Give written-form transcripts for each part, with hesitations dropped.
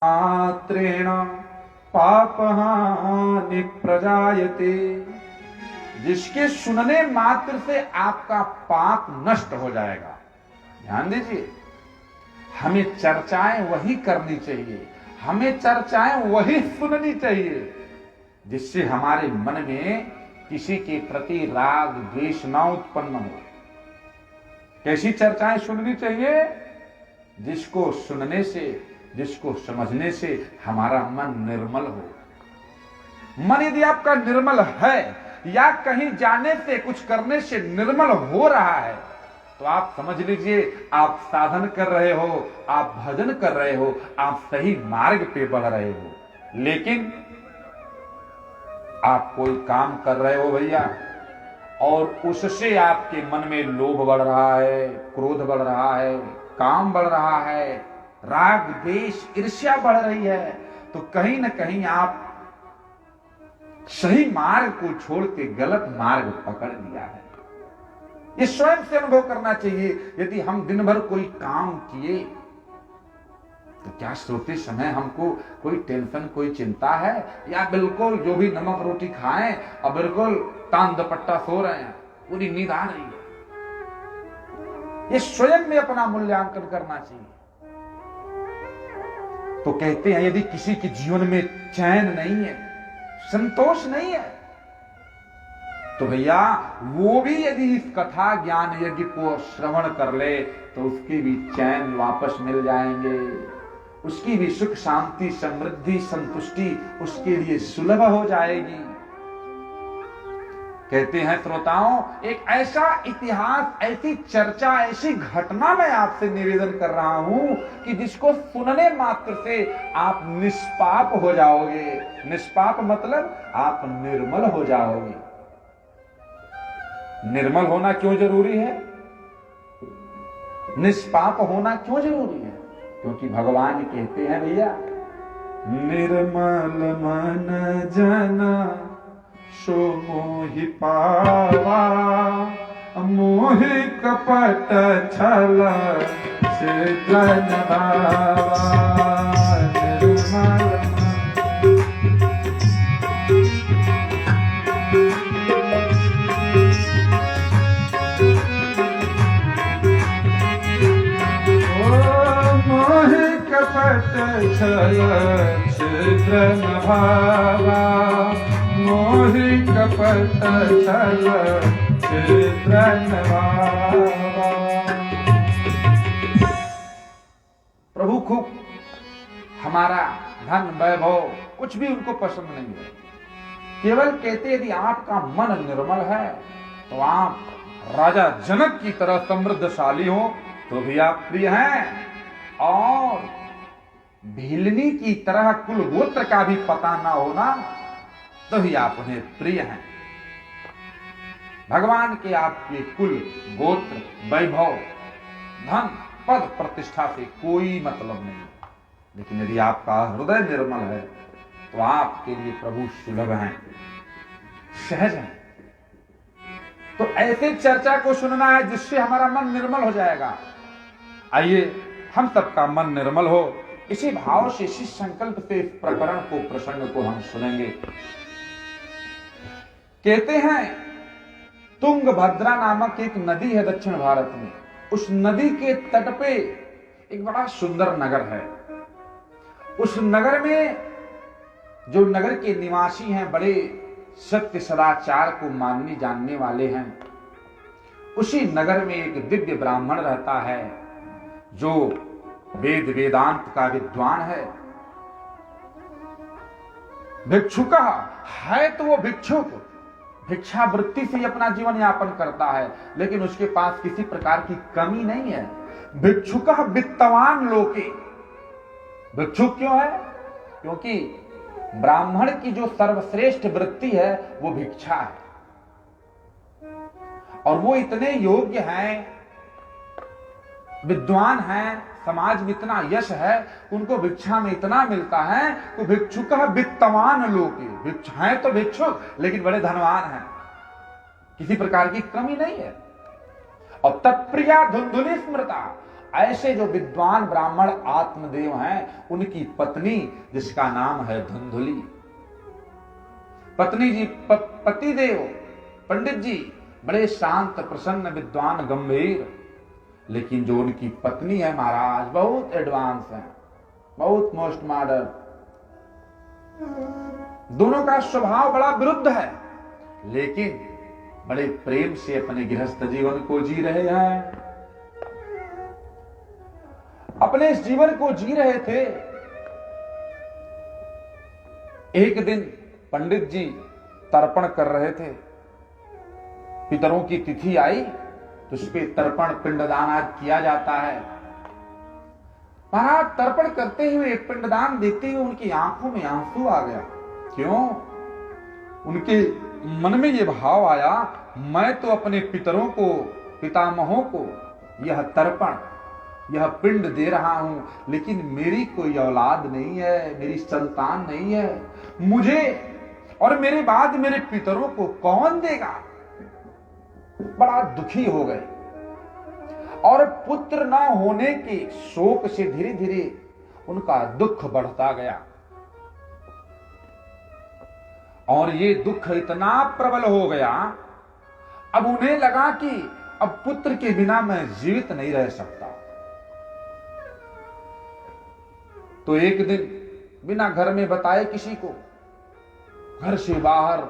मात्रेण पापहानि प्रजायते। जिसके सुनने मात्र से आपका पाप नष्ट हो जाएगा। ध्यान दीजिए, हमें चर्चाएं वही करनी चाहिए, हमें चर्चाएं वही सुननी चाहिए जिससे हमारे मन में किसी के प्रति राग द्वेष न उत्पन्न हो। कैसी चर्चाएं सुननी चाहिए? जिसको सुनने से, जिसको समझने से हमारा मन निर्मल हो। मन यदि आपका निर्मल है या कहीं जाने से, कुछ करने से निर्मल हो रहा है, तो आप समझ लीजिए आप साधन कर रहे हो, आप भजन कर रहे हो, आप सही मार्ग पे बढ़ रहे हो। लेकिन आप कोई काम कर रहे हो भैया, और उससे आपके मन में लोभ बढ़ रहा है, क्रोध बढ़ रहा है, काम बढ़ रहा है, राग द्वेष ईर्ष्या बढ़ रही है, तो कहीं ना कहीं आप सही मार्ग को छोड़ के गलत मार्ग पकड़ लिया है। ये स्वयं से अनुभव करना चाहिए। यदि हम दिन भर कोई काम किए तो क्या सोते समय हमको कोई टेंशन, कोई चिंता है, या बिल्कुल जो भी नमक रोटी खाएं और बिल्कुल तान दुपट्टा सो रहे हैं, पूरी नींद आ रही है? ये स्वयं में अपना मूल्यांकन करना चाहिए। तो कहते हैं यदि किसी के जीवन में चैन नहीं है, संतोष नहीं है, तो भैया वो भी यदि इस कथा ज्ञान यज्ञ को श्रवण कर ले तो उसके भी चैन वापस मिल जाएंगे, उसकी भी सुख शांति समृद्धि संतुष्टि उसके लिए सुलभ हो जाएगी। कहते हैं श्रोताओं, एक ऐसा इतिहास, ऐसी चर्चा, ऐसी घटना मैं आपसे निवेदन कर रहा हूं कि जिसको सुनने मात्र से आप निष्पाप हो जाओगे। निष्पाप मतलब आप निर्मल हो जाओगे। निर्मल होना क्यों जरूरी है? निष्पाप होना क्यों जरूरी है? क्योंकि भगवान कहते हैं भैया, निर्मल मन जना सो मोहि पावा, मोहि कपट छल सृजन भावा। निर्मल कपट छल सृजन भावा, मोहि कपट छल सृजन भावा। प्रभु खूब हमारा धन वैभव कुछ भी उनको पसंद नहीं है। केवल कहते यदि आपका मन निर्मल है तो आप राजा जनक की तरह समृद्धशाली हो तो भी आप प्रिय हैं, और भीलनी की तरह कुल गोत्र का भी पता ना होना तो भी आप उन्हें प्रिय हैं। भगवान के आपके कुल गोत्र वैभव धन पद प्रतिष्ठा से कोई मतलब नहीं, लेकिन यदि आपका हृदय निर्मल है तो आपके लिए प्रभु सुलभ हैं, सहज हैं। तो ऐसे चर्चा को सुनना है जिससे हमारा मन निर्मल हो जाएगा। आइए हम सबका मन निर्मल हो, इसी भाव से, इसी संकल्प से इस प्रकरण को, प्रसंग को हम सुनेंगे। कहते हैं तुंगभद्रा नामक एक नदी है दक्षिण भारत में। उस नदी के तट पे एक बड़ा सुंदर नगर है। उस नगर में जो नगर के निवासी हैं बड़े सत्य सदाचार को मानने जानने वाले हैं। उसी नगर में एक दिव्य ब्राह्मण रहता है जो वेद वेदांत का विद्वान है। भिक्षुक है तो वो भिक्षुक भिक्षा वृत्ति से अपना जीवन यापन करता है, लेकिन उसके पास किसी प्रकार की कमी नहीं है। भिक्षुक वित्तवान लोके। भिक्षुक क्यों है? क्योंकि ब्राह्मण की जो सर्वश्रेष्ठ वृत्ति है वो भिक्षा है, और वो इतने योग्य हैं, विद्वान हैं, समाज में इतना यश है, उनको भिक्षा में इतना मिलता है। तो भिक्षुक वित्तवान लोग हैं तो भिक्षुक, लेकिन बड़े धनवान हैं, किसी प्रकार की कमी नहीं है। और तत्प्रिया धुंधुली स्मृता, ऐसे जो विद्वान ब्राह्मण आत्मदेव हैं, उनकी पत्नी जिसका नाम है धुंधुली, पत्नी जी पतिदेव पंडित जी बड़े शांत प्रसन्न विद्वान गंभीर, लेकिन जो उनकी पत्नी है महाराज बहुत एडवांस है, बहुत मोस्ट मॉडर्न। दोनों का स्वभाव बड़ा विरुद्ध है, लेकिन बड़े प्रेम से अपने गृहस्थ जीवन को जी रहे हैं, अपने इस जीवन को जी रहे थे। एक दिन पंडित जी तर्पण कर रहे थे, पितरों की तिथि आई तो उस पर तर्पण पिंडदान आज किया जाता है। महाराज तर्पण करते हुए पिंडदान देते हुए उनकी आंखों में आंसू आ गया। क्यों? उनके मन में यह भाव आया, मैं तो अपने पितरों को, पितामहों को यह तर्पण, यह पिंड दे रहा हूं, लेकिन मेरी कोई औलाद नहीं है, मेरी संतान नहीं है, मुझे और मेरे बाद मेरे पितरों को कौन देगा? बड़ा दुखी हो गए और पुत्र ना होने के शोक से धीरे धीरे उनका दुख बढ़ता गया और ये दुख इतना प्रबल हो गया, अब उन्हें लगा कि अब पुत्र के बिना मैं जीवित नहीं रह सकता। तो एक दिन बिना घर में बताए किसी को घर से बाहर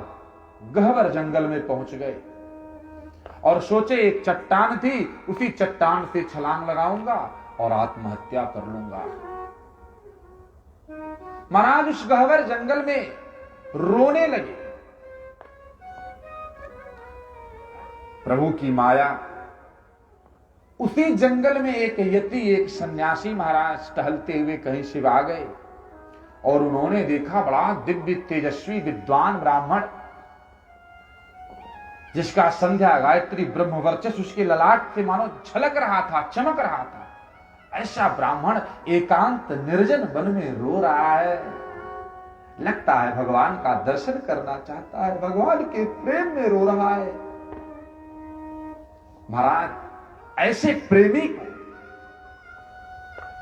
गहवर जंगल में पहुंच गए और सोचे एक चट्टान थी, उसी चट्टान से छलांग लगाऊंगा और आत्महत्या कर लूंगा। महाराज उस गहवर जंगल में रोने लगे। प्रभु की माया, उसी जंगल में एक यति, एक सन्यासी महाराज टहलते हुए कहीं से आ गए और उन्होंने देखा बड़ा दिव्य तेजस्वी विद्वान ब्राह्मण, जिसका संध्या गायत्री ब्रह्म वर्चस्व उसके ललाट से मानो झलक रहा था, चमक रहा था। ऐसा ब्राह्मण एकांत निर्जन वन में रो रहा है, लगता है भगवान का दर्शन करना चाहता है, भगवान के प्रेम में रो रहा है। महाराज ऐसे प्रेमी को,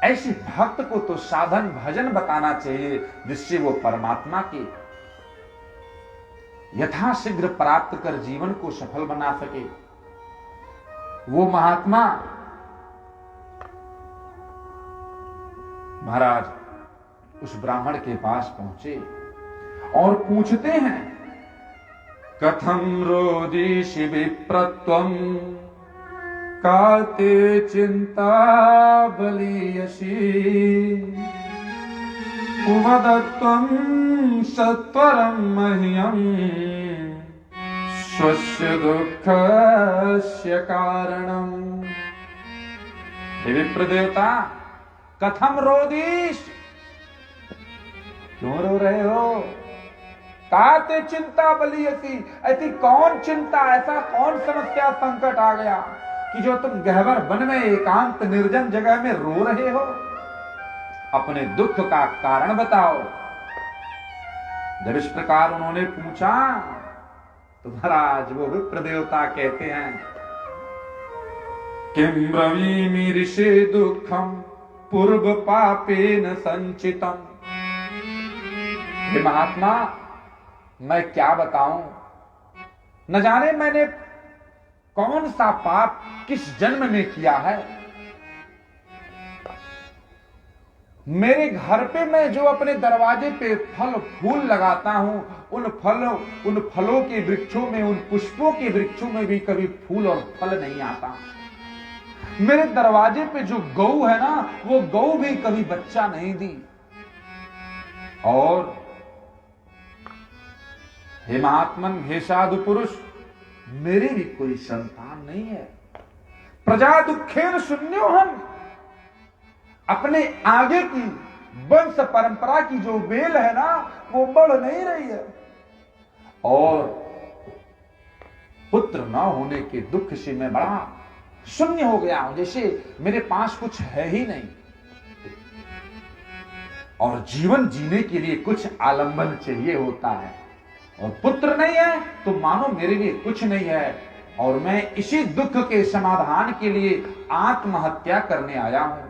ऐसे भक्त को तो साधन भजन बताना चाहिए, जिससे वो परमात्मा के यथाशीघ्र प्राप्त कर जीवन को सफल बना सके। वो महात्मा महाराज उस ब्राह्मण के पास पहुंचे और पूछते हैं, कथम रोदिषि विप्रत्वम काते चिंता बलीयसी वदत्वं सत्वरं मह्यं स्वस्य दुःखस्य कारणम्। हे विप्र देवता, कथम रोदिष, क्यों रो रहे हो? काते चिंता बलीयसी, ऐसी कौन चिंता, ऐसा कौन समस्या संकट आ गया कि जो तुम गहवर वन में एकांत निर्जन जगह में रो रहे हो? अपने दुख का कारण बताओ। जब इस प्रकार उन्होंने पूछा तो महाराज वो विप्र देवता कहते हैं, किम ब्रवीमि ऋषि दुखम पूर्व पापेन संचितम। हे महात्मा, मैं क्या बताऊं, न जाने मैंने कौन सा पाप किस जन्म में किया है। मेरे घर पे मैं जो अपने दरवाजे पे फल फूल लगाता हूं, उन फलों के वृक्षों में, उन पुष्पों के वृक्षों में भी कभी फूल और फल नहीं आता। मेरे दरवाजे पे जो गौ है ना, वो गौ भी कभी बच्चा नहीं दी। और हे महात्मन, हे साधु पुरुष, मेरी भी कोई संतान नहीं है। प्रजा दुखेन शून्यो हम, अपने आगे की वंश परंपरा की जो बेल है ना, वो बढ़ नहीं रही है और पुत्र न होने के दुख से मैं बड़ा शून्य हो गया हूं, जैसे मेरे पास कुछ है ही नहीं। और जीवन जीने के लिए कुछ आलंबन चाहिए होता है, और पुत्र नहीं है तो मानो मेरे लिए कुछ नहीं है। और मैं इसी दुख के समाधान के लिए आत्महत्या करने आया हूं।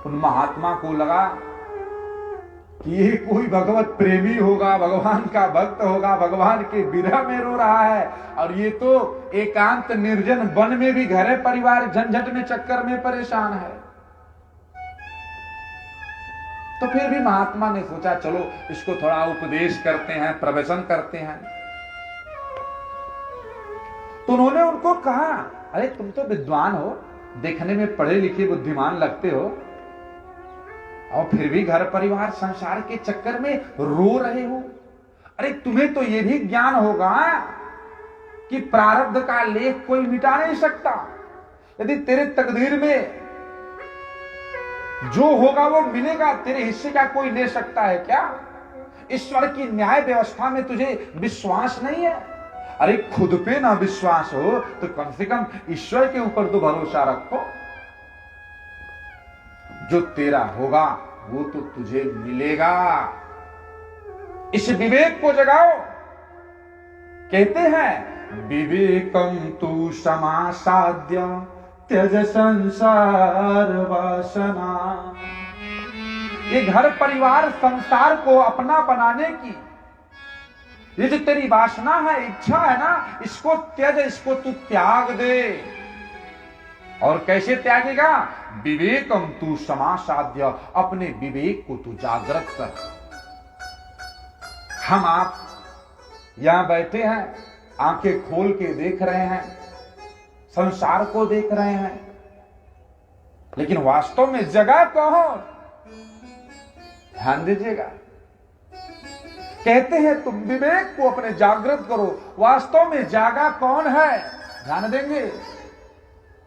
उन महात्मा को लगा कि ये कोई भगवत प्रेमी होगा, भगवान का भक्त होगा, भगवान के विरह में रो रहा है, और ये तो एकांत निर्जन वन में भी घरे परिवार झंझट में चक्कर में परेशान है। तो फिर भी महात्मा ने सोचा चलो इसको थोड़ा उपदेश करते हैं, प्रवचन करते हैं। तो उन्होंने उनको कहा, अरे तुम तो विद्वान हो, देखने में पढ़े लिखे बुद्धिमान लगते हो, और फिर भी घर परिवार संसार के चक्कर में रो रहे हो। अरे तुम्हें तो यह भी ज्ञान होगा कि प्रारब्ध का लेख कोई मिटा नहीं सकता। यदि तेरे तकदीर में जो होगा वो मिलेगा, तेरे हिस्से का कोई ले सकता है क्या? ईश्वर की न्याय व्यवस्था में तुझे विश्वास नहीं है? अरे खुद पे ना विश्वास हो तो कम से कम ईश्वर के ऊपर तो भरोसा रखो। जो तेरा होगा वो तो तुझे मिलेगा। इस विवेक को जगाओ। कहते हैं विवेकम तू समासाद्य त्यज संसार वासना। ये घर परिवार संसार को अपना बनाने की ये जो तेरी वासना है, इच्छा है ना, इसको त्यज, इसको तू त्याग दे। और कैसे त्यागेगा? विवेकम तू समासाद्य, अपने विवेक को तू जागृत कर। हम आप यहां बैठे हैं, आंखें खोल के देख रहे हैं, संसार को देख रहे हैं, लेकिन वास्तव में जगह कौन? ध्यान दीजिएगा। कहते हैं तुम विवेक को अपने जागृत करो, वास्तव में जागा कौन है? ध्यान देंगे।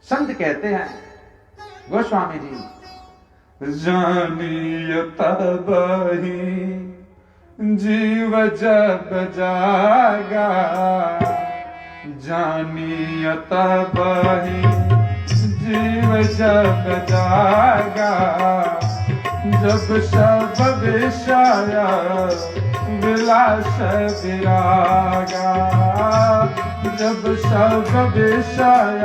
संत कहते हैं, गोस्वामी जी, जानिय तब ही जीव जब जागा, जानिय तब ही जीव जब जागा, जब सब विषय विलास विरागा, जब सब विषय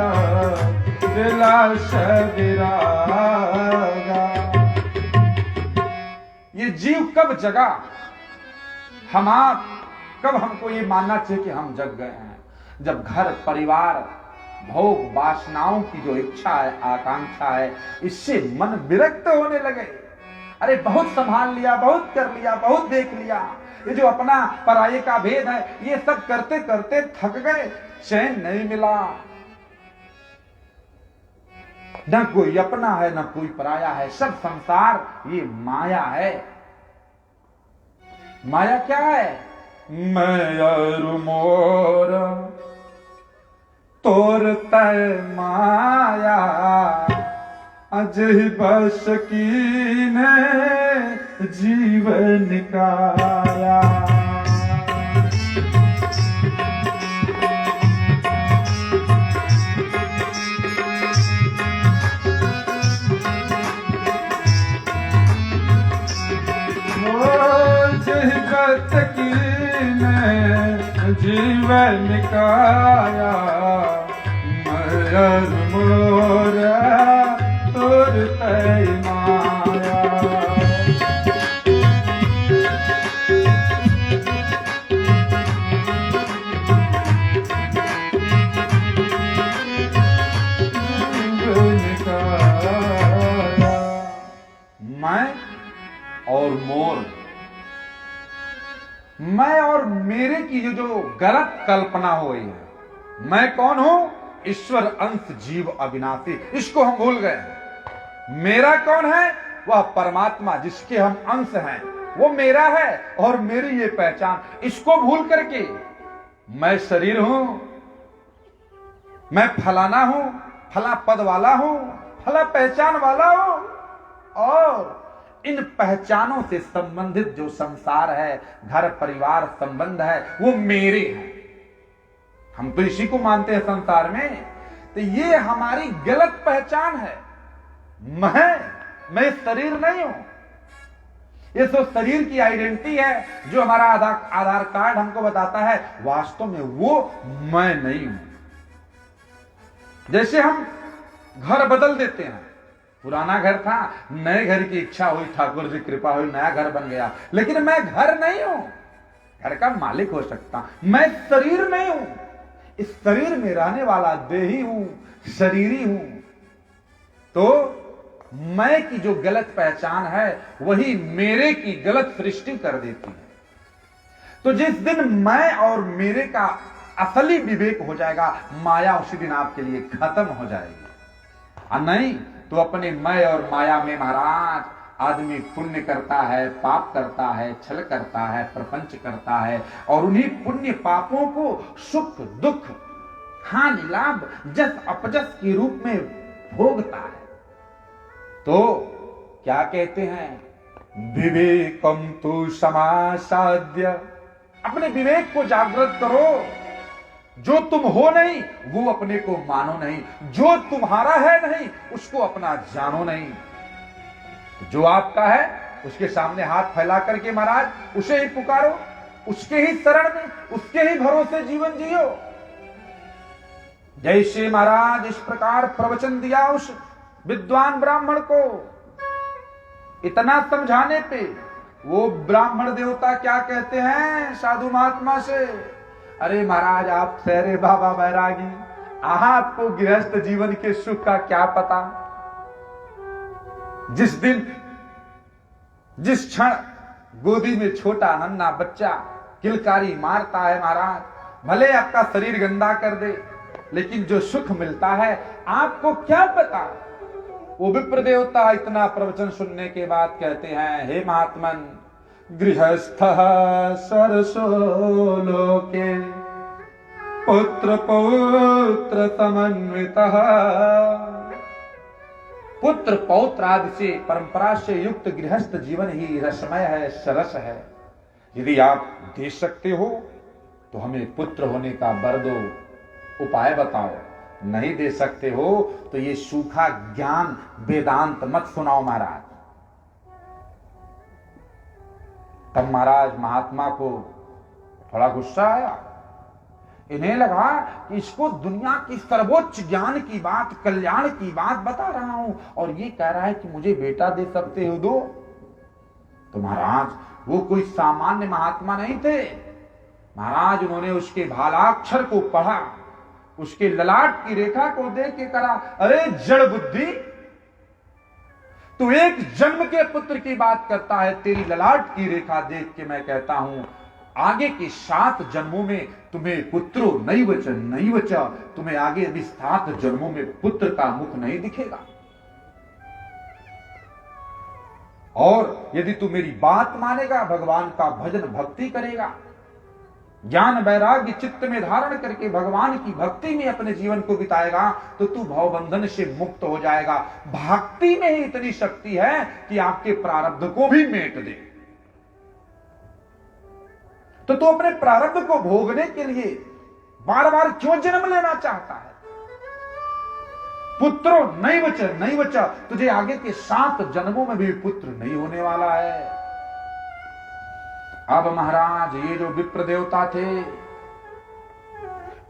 विलास विरागा। ये जीव कब जगा? कब हमको ये मानना चाहिए कि हम जग गए हैं? जब घर परिवार भोग वासनाओं की जो इच्छा है, आकांक्षा है, इससे मन विरक्त होने लगे। अरे बहुत संभाल लिया, बहुत कर लिया, बहुत देख लिया, ये जो अपना पराये का भेद है, ये सब करते करते थक गए, चैन नहीं मिला। न कोई अपना है न कोई पराया है, सब संसार ये माया है। माया क्या है? मैं और मोर तोर तय माया, अजहि बस कीने जीवन काया। अजहि बस कीने जीवन काया, मयर मोरा तोर तय माया। मैं और मोर, मैं और मेरे की जो गलत कल्पना हो गई है। मैं कौन हूं? ईश्वर अंश जीव अविनाशी, इसको हम भूल गए। मेरा कौन है? वह परमात्मा जिसके हम अंश हैं, वो मेरा है और मेरी ये पहचान। इसको भूल करके मैं शरीर हूं, मैं फलाना हूं, फला पद वाला हूं, फला पहचान वाला हूं, और इन पहचानों से संबंधित जो संसार है, घर परिवार संबंध है, वो मेरे हैं। हम तो इसी को मानते हैं संसार में। तो ये हमारी गलत पहचान है। मैं शरीर नहीं हूं। ये तो शरीर की आइडेंटिटी है, जो हमारा आधार कार्ड हमको बताता है, वास्तव में वो मैं नहीं हूं। जैसे हम घर बदल देते हैं, पुराना घर था, नए घर की इच्छा हुई, ठाकुर जी कृपा हुई, नया घर बन गया, लेकिन मैं घर नहीं हूं। घर का मालिक हो सकता, मैं शरीर नहीं हूं। इस शरीर में रहने वाला देही हूं, शरीरी हूं। तो मैं की जो गलत पहचान है वही मेरे की गलत सृष्टि कर देती है। तो जिस दिन मैं और मेरे का असली विवेक हो जाएगा, माया उसी दिन आपके लिए खत्म हो जाएगी। और नहीं तो अपने मैं और माया में महाराज आदमी पुण्य करता है, पाप करता है, छल करता है, प्रपंच करता है, और उन्हीं पुण्य पापों को सुख दुख, हानि लाभ, जस अपजस के रूप में भोगता है। तो क्या कहते हैं, विवेकम तु समासाद्य, अपने विवेक को जागृत करो। जो तुम हो नहीं वो अपने को मानो नहीं, जो तुम्हारा है नहीं उसको अपना जानो नहीं। जो आपका है उसके सामने हाथ फैला करके महाराज उसे ही पुकारो, उसके ही शरण में, उसके ही भरोसे जीवन जियो। जैसे महाराज इस प्रकार प्रवचन दिया उस विद्वान ब्राह्मण को, इतना समझाने पे वो ब्राह्मण देवता क्या कहते हैं साधु महात्मा से, अरे महाराज आप ठहरे बाबा बैरागी, आपको गृहस्थ जीवन के सुख का क्या पता। जिस दिन जिस क्षण गोदी में छोटा नन्हा बच्चा किलकारी मारता है महाराज, भले आपका शरीर गंदा कर दे, लेकिन जो सुख मिलता है आपको क्या पता। वो विप्र देवता इतना प्रवचन सुनने के बाद कहते हैं, हे महात्मन, गृहस्थ सरसो लोके पुत्र पौत्र समन्वितः, पुत्र पौत्र आदि से परंपरा से युक्त गृहस्थ जीवन ही रसमय है, सरस है। यदि आप दे सकते हो तो हमें पुत्र होने का वर दो, उपाय बताओ। नहीं दे सकते हो तो ये सूखा ज्ञान वेदांत मत सुनाओ महाराज। तब महाराज महात्मा को थोड़ा गुस्सा आया। इन्हें लगा कि इसको दुनिया की सर्वोच्च ज्ञान की बात, कल्याण की बात बता रहा हूं, और ये कह रहा है कि मुझे बेटा दे सकते हो दो। तो महाराज वो कोई सामान्य महात्मा नहीं थे महाराज। उन्होंने उसके भालाक्षर को पढ़ा, उसके ललाट की रेखा को देख के कहा, अरे जड़ बुद्धि, तू एक जन्म के पुत्र की बात करता है, तेरी ललाट की रेखा देख के मैं कहता हूं आगे के 7 जन्मों में तुम्हें पुत्रो नैवच नैवच, तुम्हें आगे अभी 7 जन्मों में पुत्र का मुख नहीं दिखेगा। और यदि तू मेरी बात मानेगा, भगवान का भजन भक्ति करेगा, ज्ञान वैराग्य चित्त में धारण करके भगवान की भक्ति में अपने जीवन को बिताएगा, तो तू भवबंधन से मुक्त हो जाएगा। भक्ति में ही इतनी शक्ति है कि आपके प्रारब्ध को भी मेट दे। तो तू अपने प्रारब्ध को भोगने के लिए बार बार क्यों जन्म लेना चाहता है। पुत्रो नैवच नैवच, तुझे आगे के 7 जन्मों में भी पुत्र नहीं होने वाला है। अब महाराज ये जो विप्र देवता थे,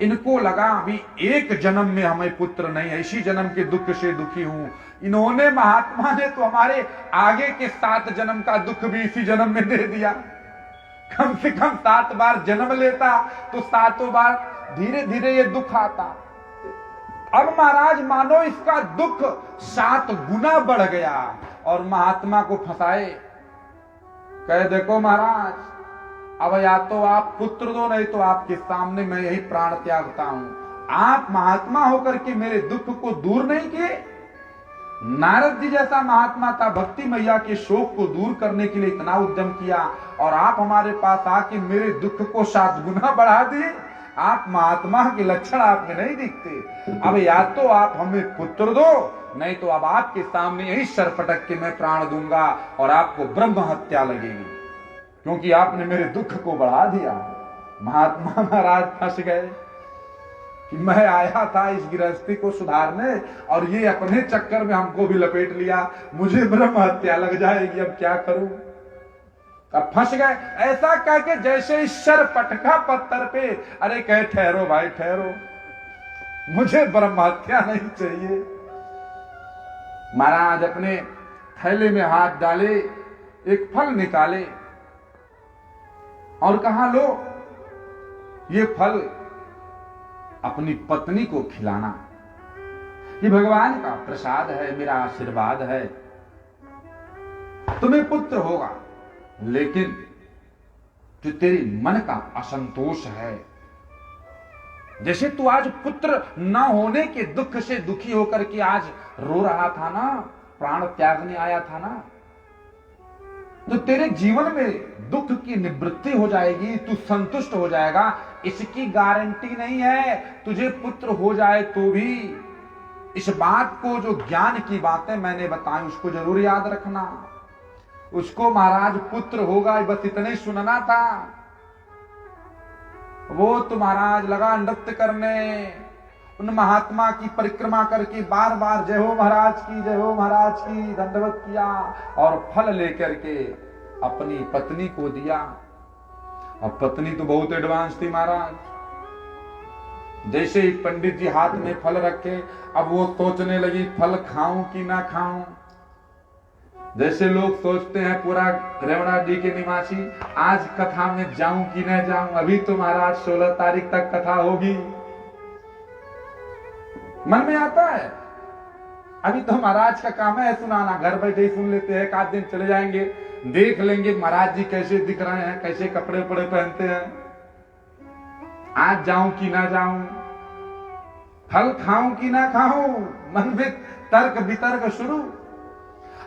इनको लगा अभी एक जन्म में हमें पुत्र नहीं है, इसी जन्म के दुख से दुखी हूं। इन्होंने, महात्मा ने तो हमारे आगे के 7 जन्म का दुख भी इसी जन्म में दे दिया। कम से कम 7 बार जन्म लेता तो 7 बार धीरे धीरे ये दुख आता। अब महाराज मानो इसका दुख 7 गुना बढ़ गया, और महात्मा को फंसाए। कहे देखो महाराज, अब या तो आप पुत्र दो, नहीं तो आपके सामने मैं यही प्राण त्यागता हूं। आप महात्मा होकर के मेरे दुख को दूर नहीं किए। नारद जी जैसा महात्मा था, भक्ति मैया के शोक को दूर करने के लिए इतना उद्यम किया, और आप हमारे पास आके मेरे दुख को 7 गुना बढ़ा दिए। आप महात्मा के लक्षण आप में नहीं दिखते। अब या तो आप हमें पुत्र दो, नहीं तो अब आपके सामने यही सर पटक के मैं प्राण दूंगा, और आपको ब्रह्म हत्या लगेगी, क्योंकि आपने मेरे दुख को बढ़ा दिया। महात्मा महाराज फंस गए कि मैं आया था इस गृहस्थी को सुधारने, और ये अपने चक्कर में हमको भी लपेट लिया, मुझे ब्रह्म हत्या लग जाएगी, अब क्या करूं। अब फंस गए। ऐसा कह के जैसे ईश्वर पटका पत्थर पे, अरे कहे ठहरो भाई ठहरो, मुझे ब्रह्म हत्या नहीं चाहिए। महाराज अपने थैले में हाथ डाले, एक फल निकाले और कहा लो ये फल अपनी पत्नी को खिलाना, ये भगवान का प्रसाद है, मेरा आशीर्वाद है, तुम्हें पुत्र होगा। लेकिन जो तेरे मन का असंतोष है, जैसे तू आज पुत्र न होने के दुख से दुखी होकर के आज रो रहा था ना, प्राण त्यागने आया था ना, तो तेरे जीवन में दुख की निवृत्ति हो जाएगी, तू संतुष्ट हो जाएगा, इसकी गारंटी नहीं है तुझे पुत्र हो जाए तो भी। इस बात को, जो ज्ञान की बातें मैंने बताई, उसको जरूर याद रखना। उसको महाराज पुत्र होगा बस इतना ही सुनना था, वो तो महाराज लगा नृत्य करने, उन महात्मा की परिक्रमा करके बार बार जय हो महाराज की, जय हो महाराज की दंडवत किया और फल लेकर के अपनी पत्नी को दिया। अब पत्नी तो बहुत एडवांस थी महाराज, जैसे ही पंडित जी हाथ में फल रखे, अब वो सोचने लगी फल खाऊं कि ना खाऊं। जैसे लोग सोचते हैं पूरा रेवड़ा जी के निवासी, आज कथा में जाऊं कि न जाऊं, अभी तो महाराज 16 तारीख तक कथा होगी, मन में आता है अभी तो महाराज का काम है सुनाना, घर बैठे ही सुन लेते हैं, एक आध दिन चले जाएंगे, देख लेंगे महाराज जी कैसे दिख रहे हैं, कैसे कपड़े उपड़े पहनते हैं, आज जाऊं कि ना जाऊं, फल खाऊं कि ना खाऊं, मन में तर्क वितर्क शुरू।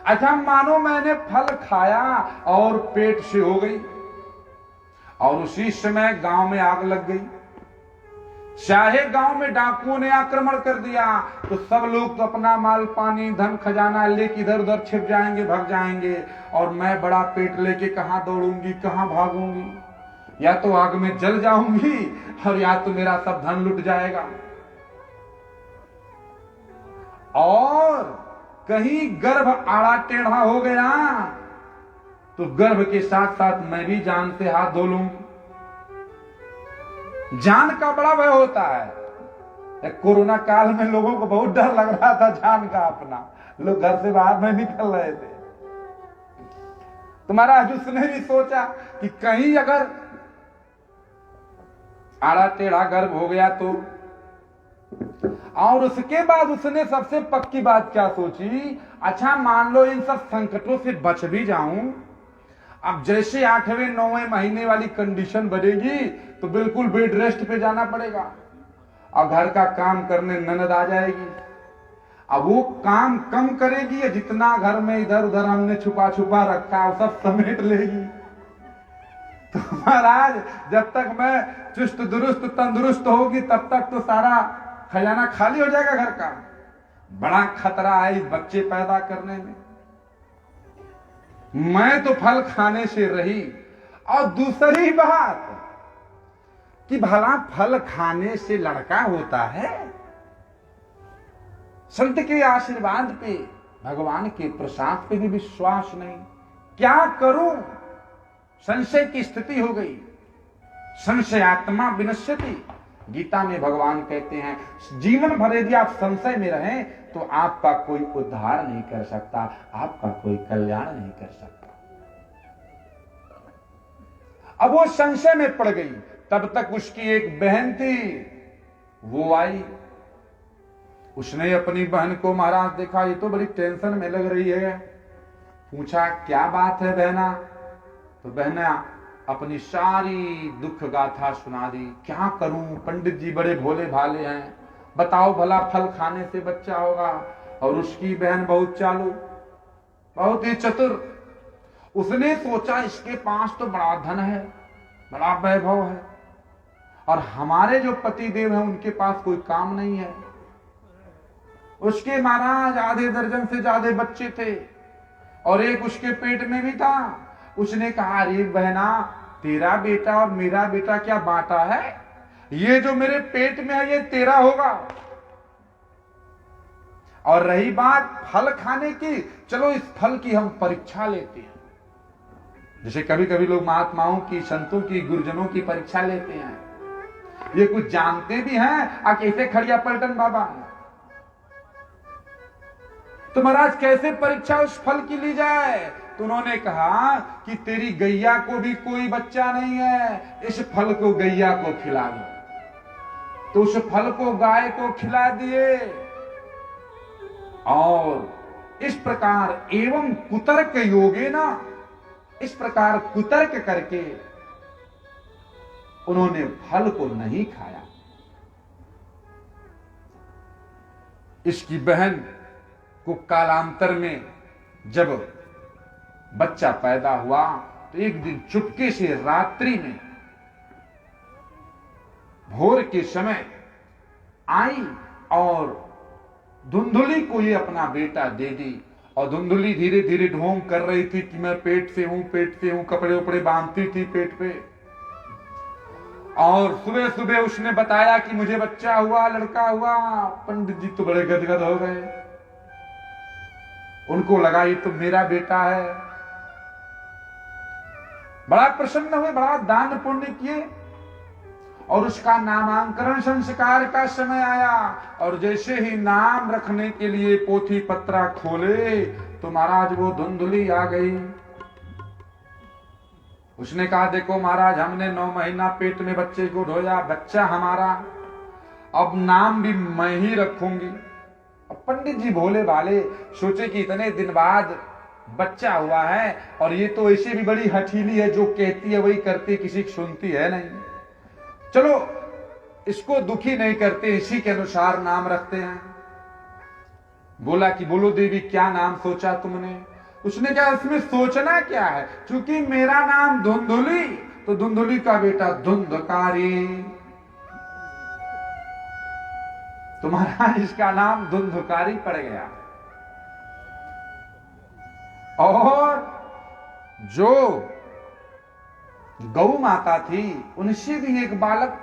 अच्छा मानो मैंने फल खाया और पेट से हो गई, और उसी समय गांव में आग लग गई। चाहे गांव में डाकुओं ने आक्रमण कर दिया तो सब लोग तो अपना माल पानी धन खजाना लेके इधर उधर छिप जाएंगे, भाग जाएंगे, और मैं बड़ा पेट लेके कहां दौड़ूंगी, कहां भागूंगी, या तो आग में जल जाऊंगी और या तो मेरा सब धन लुट जाएगा। और कहीं गर्भ आड़ा टेढ़ा हो गया तो गर्भ के साथ साथ मैं भी जान से हाथ धो लूं। जान का बड़ा भय होता है। कोरोना काल में लोगों को बहुत डर लग रहा था जान का अपना, लोग घर से बाहर नहीं निकल रहे थे। तो महाराज उसने भी सोचा कि कहीं अगर आड़ा टेढ़ा गर्भ हो गया तो, और उसके बाद उसने सबसे पक्की बात क्या सोची, अच्छा मान लो इन सब संकटों से बच भी जाऊं, अब जैसे 8वें 9वें महीने वाली कंडीशन बढ़ेगी तो बिल्कुल बेड रेस्ट पे जाना पड़ेगा, और घर का काम करने ननद आ जाएगी, अब वो काम कम करेगी या जितना घर में इधर उधर हमने छुपा छुपा रखा वो सब समेट लेगी। तो महाराज जब तक मैं चुस्त दुरुस्त तंदुरुस्त होगी तब तक तो सारा खजाना खाली हो जाएगा घर का। बड़ा खतरा है इस बच्चे पैदा करने में। मैं तो फल खाने से रही। और दूसरी बात कि भला फल खाने से लड़का होता है? संत के आशीर्वाद पे, भगवान के प्रसाद पे भी विश्वास नहीं, क्या करूं? संशय की स्थिति हो गई। संशयात्मा विनश्यति। गीता में भगवान कहते हैं जीवन भर यदि आप संशय में रहें तो आपका कोई उद्धार नहीं कर सकता, आपका कोई कल्याण नहीं कर सकता। अब वो संशय में पड़ गई। तब तक उसकी एक बहन थी, वो आई, उसने अपनी बहन को महाराज देखा ये तो बड़ी टेंशन में लग रही है, पूछा क्या बात है बहना? तो बहना अपनी सारी दुख गाथा सुना दी। क्या करूं, पंडित जी बड़े भोले भाले हैं, बताओ भला फल खाने से बच्चा होगा? और उसकी बहन बहुत चालू, बहुत ही चतुर। उसने सोचा इसके पास तो बड़ा धन है, बड़ा वैभव है, और हमारे जो पति देव हैं उनके पास कोई काम नहीं है। उसके महाराज आधे दर्जन से ज्यादा बच्चे थे और एक उसके पेट में भी था। उसने कहा अरे बहना, तेरा बेटा और मेरा बेटा क्या बांटा है? ये जो मेरे पेट में है ये तेरा होगा। और रही बात फल खाने की, चलो इस फल की हम परीक्षा लेते हैं। जैसे कभी कभी लोग महात्माओं की, संतों की, गुरुजनों की परीक्षा लेते हैं, ये कुछ जानते भी हैं कैसे खड़िया पलटन बाबा है। तो महाराज कैसे परीक्षा उस फल की ली जाए? तो उन्होंने कहा कि तेरी गैया को भी कोई बच्चा नहीं है, इस फल को गैया को खिला दो। तो उस फल को गाय को खिला दिए और इस प्रकार एवं कुतर्क योगे ना, इस प्रकार कुतर्क करके उन्होंने फल को नहीं खाया। इसकी बहन को कालांतर में जब बच्चा पैदा हुआ तो एक दिन चुपके से रात्रि में भोर के समय आई और धुंधुली को ये अपना बेटा दे दी। और धुंधुली धीरे धीरे ढोंग कर रही थी कि मैं पेट से हूं, पेट से हूं, कपड़े उपड़े बांधती थी पेट पे। और सुबह सुबह उसने बताया कि मुझे बच्चा हुआ, लड़का हुआ। पंडित जी तो बड़े गदगद हो गए, उनको लगा ये तो मेरा बेटा है। बड़ा प्रसन्न हुए, बड़ा दान पुण्य किए और उसका नामांकन संस्कार का समय आया। और जैसे ही नाम रखने के लिए पोथी पत्रा खोले तो महाराज वो धुंधुली आ गई। उसने कहा देखो महाराज, हमने 9 महीना पेट में बच्चे को ढोया, बच्चा हमारा, अब नाम भी मैं ही रखूंगी। अब पंडित जी भोले भाले सोचे कि इतने दिन बाद बच्चा हुआ है और ये तो ऐसे भी बड़ी हठीली है, जो कहती है वही करती, किसी की सुनती है नहीं। चलो इसको दुखी नहीं करते, इसी के अनुसार नाम रखते हैं। बोला कि बोलो देवी क्या नाम सोचा तुमने? उसने कहा इसमें सोचना क्या है, क्योंकि मेरा नाम धुंधुली, तो धुंधुली का बेटा धुंधकारी, तुम्हारा इसका नाम धुंधकारी पड़ गया। और जो गौ माता थी उनसे भी एक बालक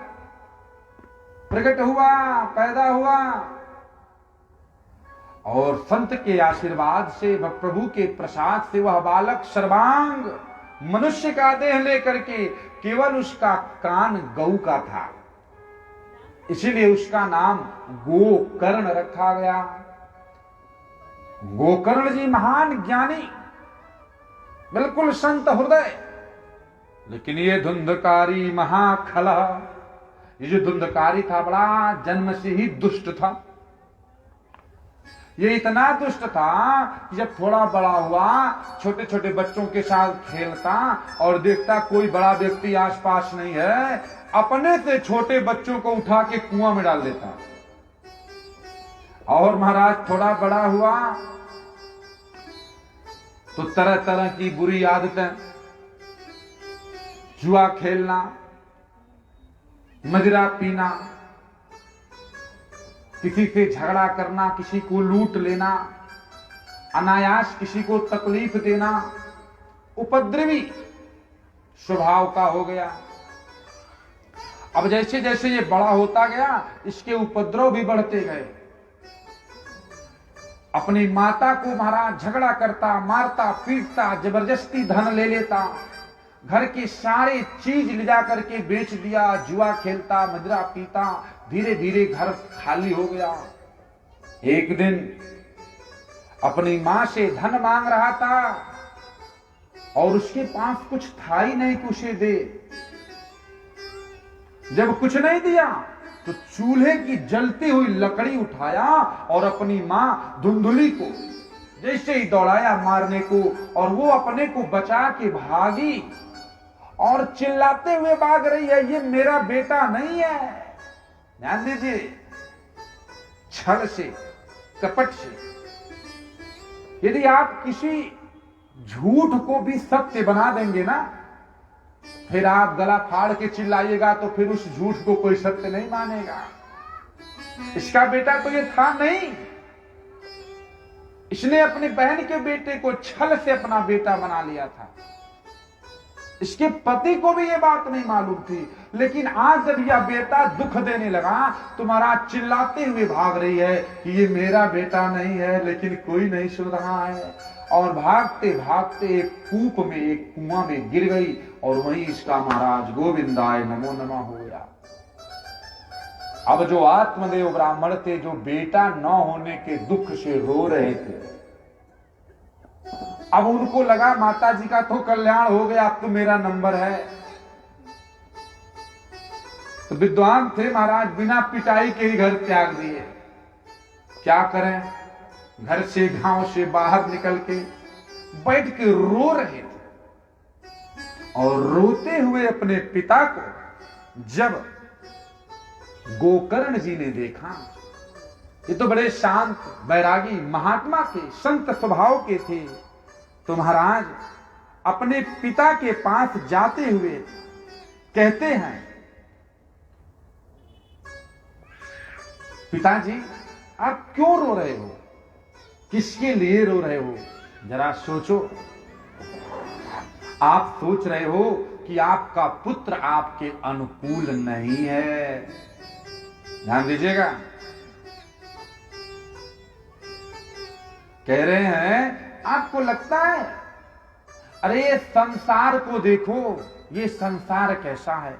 प्रकट हुआ, पैदा हुआ। और संत के आशीर्वाद से, प्रभु के प्रसाद से वह बालक सर्वांग मनुष्य का देह लेकर के, केवल उसका कान गौ का था, इसीलिए उसका नाम गोकर्ण रखा गया। गोकर्ण जी महान ज्ञानी, बिल्कुल संत हृदय। लेकिन ये धुंधकारी महाखला, ये जो धुंधकारी था बड़ा जन्म से ही दुष्ट था। ये इतना दुष्ट था कि जब थोड़ा बड़ा हुआ छोटे छोटे बच्चों के साथ खेलता और देखता कोई बड़ा व्यक्ति आसपास नहीं है, अपने से छोटे बच्चों को उठा के कुआं में डाल देता। और महाराज थोड़ा बड़ा हुआ तो तरह तरह की बुरी आदतें, जुआ खेलना, मदिरा पीना, किसी से झगड़ा करना, किसी को लूट लेना, अनायास किसी को तकलीफ देना, उपद्रवी स्वभाव का हो गया। अब जैसे जैसे ये बड़ा होता गया इसके उपद्रव भी बढ़ते गए। अपनी माता को महाराज झगड़ा करता, मारता, पीटता, जबरदस्ती धन ले लेता, घर की सारी चीज ले जा करके बेच दिया, जुआ खेलता, मदिरा पीता, धीरे धीरे घर खाली हो गया। एक दिन अपनी मां से धन मांग रहा था और उसके पास कुछ था ही नहीं कि उसे दे। जब कुछ नहीं दिया तो चूल्हे की जलती हुई लकड़ी उठाया और अपनी मां धुंधुली को जैसे ही दौड़ाया मारने को, और वो अपने को बचा के भागी और चिल्लाते हुए भाग रही है, ये मेरा बेटा नहीं है। ध्यान दीजिए, छल से, कपट से, यदि आप किसी झूठ को भी सत्य बना देंगे ना, फिर आप गला फाड़ के चिल्लाइएगा तो फिर उस झूठ को कोई सत्य नहीं मानेगा। इसका बेटा तो ये था नहीं, इसने अपनी बहन के बेटे को छल से अपना बेटा बना लिया था। इसके पति को भी ये बात नहीं मालूम थी, लेकिन आज जब यह बेटा दुख देने लगा तो महाराज चिल्लाते हुए भाग रही है कि ये मेरा बेटा नहीं है, लेकिन कोई नहीं सुन रहा है। और भागते भागते एक कूप में, एक कुआं में गिर गई और वहीं इसका महाराज गोविंदाय नमो नमः हो गया। अब जो आत्मदेव ब्राह्मण थे, जो बेटा न होने के दुख से रो रहे थे, अब उनको लगा माता जी का तो कल्याण हो गया, अब तो मेरा नंबर है। तो विद्वान थे महाराज, बिना पिटाई के ही घर त्याग दिए। क्या करें, घर से गांव से बाहर निकल के बैठ के रो रहे थे। और रोते हुए अपने पिता को जब गोकर्ण जी ने देखा, ये तो बड़े शांत बैरागी महात्मा थे, संत स्वभाव के थे, तो महाराज अपने पिता के पास जाते हुए कहते हैं, पिताजी आप क्यों रो रहे हो, किसके लिए रो रहे हो? जरा सोचो। आप सोच रहे हो कि आपका पुत्र आपके अनुकूल नहीं है। ध्यान दीजिएगा, कह रहे हैं आपको लगता है, अरे ये संसार को देखो, ये संसार कैसा है।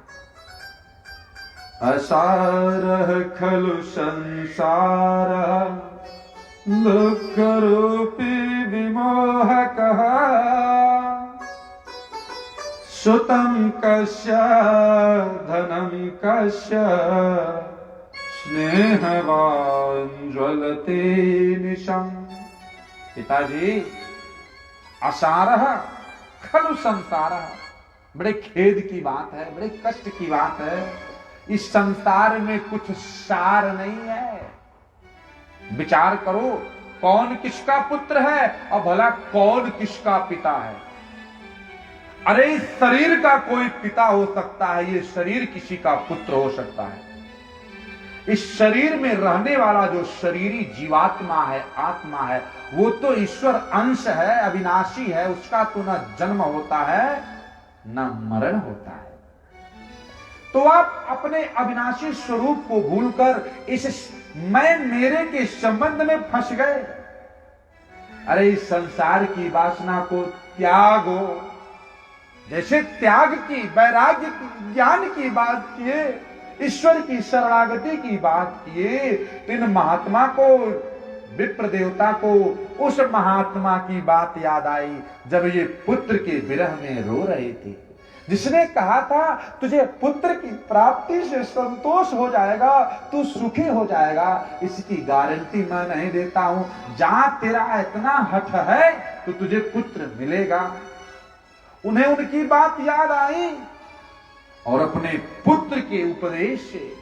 असार खलु संसार दुख रूपी विमोहकः सुतं कस्य धनं कस्य स्नेहवान ज्वलते निशम। पिताजी, असारः खलु संसारः, बड़े खेद की बात है, बड़े कष्ट की बात है, इस संसार में कुछ सार नहीं है। विचार करो, कौन किसका पुत्र है और भला कौन किसका पिता है। अरे इस शरीर का कोई पिता हो सकता है, ये शरीर किसी का पुत्र हो सकता है। इस शरीर में रहने वाला जो शरीरी जीवात्मा है, आत्मा है, वो तो ईश्वर अंश है, अविनाशी है, उसका तो न जन्म होता है न मरण होता है। तो आप अपने अविनाशी स्वरूप को भूलकर इस मैं मेरे के संबंध में फंस गए। अरे इस संसार की वासना को त्यागो। जैसे त्याग की, वैराग्य की, ज्ञान की बात किए, ईश्वर की शरणागति की बात किए, तो इन महात्मा को, विप्र देवता को उस महात्मा की बात याद आई जब ये पुत्र के विरह में रो रहे थे, जिसने कहा था तुझे पुत्र की प्राप्ति से संतोष हो जाएगा, तू सुखी हो जाएगा। इसकी गारंटी मैं नहीं देता हूं, जहां तेरा इतना हठ है तो तुझे पुत्र मिलेगा। उन्हें उनकी बात याद आई और अपने पुत्र के उपदेश से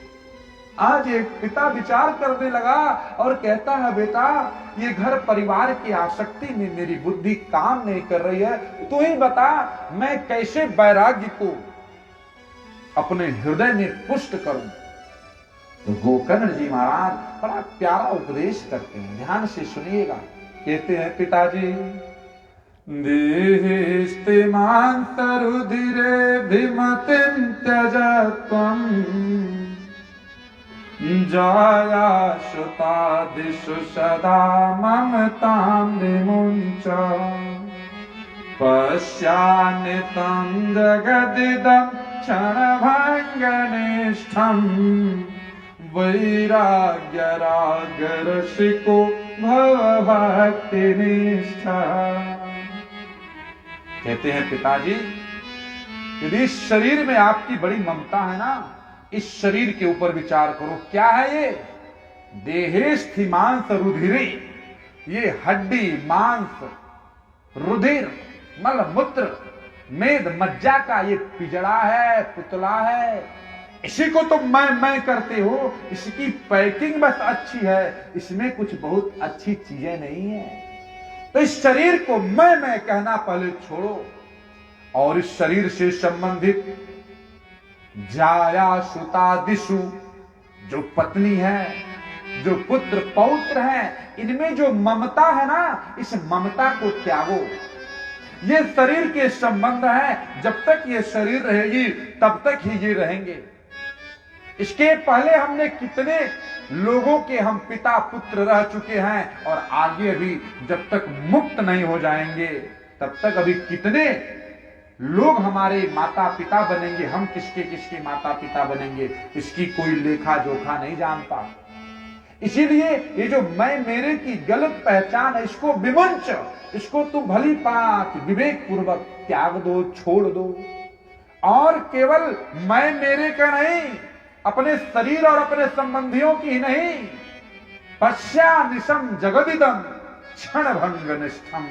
आज एक पिता विचार करने लगा और कहता है, बेटा ये घर परिवार की आसक्ति में मेरी बुद्धि काम नहीं कर रही है, तू ही बता मैं कैसे वैराग्य को अपने हृदय में पुष्ट करूं। तो गोकर्ण जी महाराज बड़ा प्यारा उपदेश करते हैं, ध्यान से सुनिएगा। कहते हैं, पिताजी देहिस्तिमान तरुधिरे भिमतिं त्यजत्वम् जाया श्रुतादिषु सदा ममतां विमुञ्च पश्यान्नितं जगदिदं क्षणभङ्गनिष्ठं वैराग्यरागरसिको भवभक्तिनिष्ठा। कहते हैं, पिताजी यदि इस शरीर में आपकी बड़ी ममता है ना, इस शरीर के ऊपर विचार करो। क्या है ये? देहेस्थि मांस रुधिरे, ये हड्डी मांस रुधिर मल मूत्र मेद मज्जा का ये पिजड़ा है, पुतला है। इसी को तो मैं करते हो, इसकी पैकिंग बस अच्छी है, इसमें कुछ बहुत अच्छी चीजें नहीं है। तो इस शरीर को मैं कहना पहले छोड़ो और इस शरीर से संबंधित जाया सुतादिशु, जो पत्नी है, जो पुत्र पौत्र है, इनमें जो ममता है ना, इस ममता को त्यागो। ये शरीर के संबंध है, जब तक ये शरीर रहेगी तब तक ही ये रहेंगे। इसके पहले हमने कितने लोगों के हम पिता पुत्र रह चुके हैं, और आगे अभी जब तक मुक्त नहीं हो जाएंगे तब तक अभी कितने लोग हमारे माता पिता बनेंगे, हम किसके किसके माता पिता बनेंगे, इसकी कोई लेखा जोखा नहीं जानता। इसीलिए ये जो मैं मेरे की गलत पहचान है, इसको विमुंच, इसको तुम भली बात विवेक पूर्वक त्याग दो, छोड़ दो, और केवल मैं मेरे का नहीं, अपने शरीर और अपने संबंधियों की ही नहीं, पश्यानिशम जगदिदम क्षण भंग निष्ठम,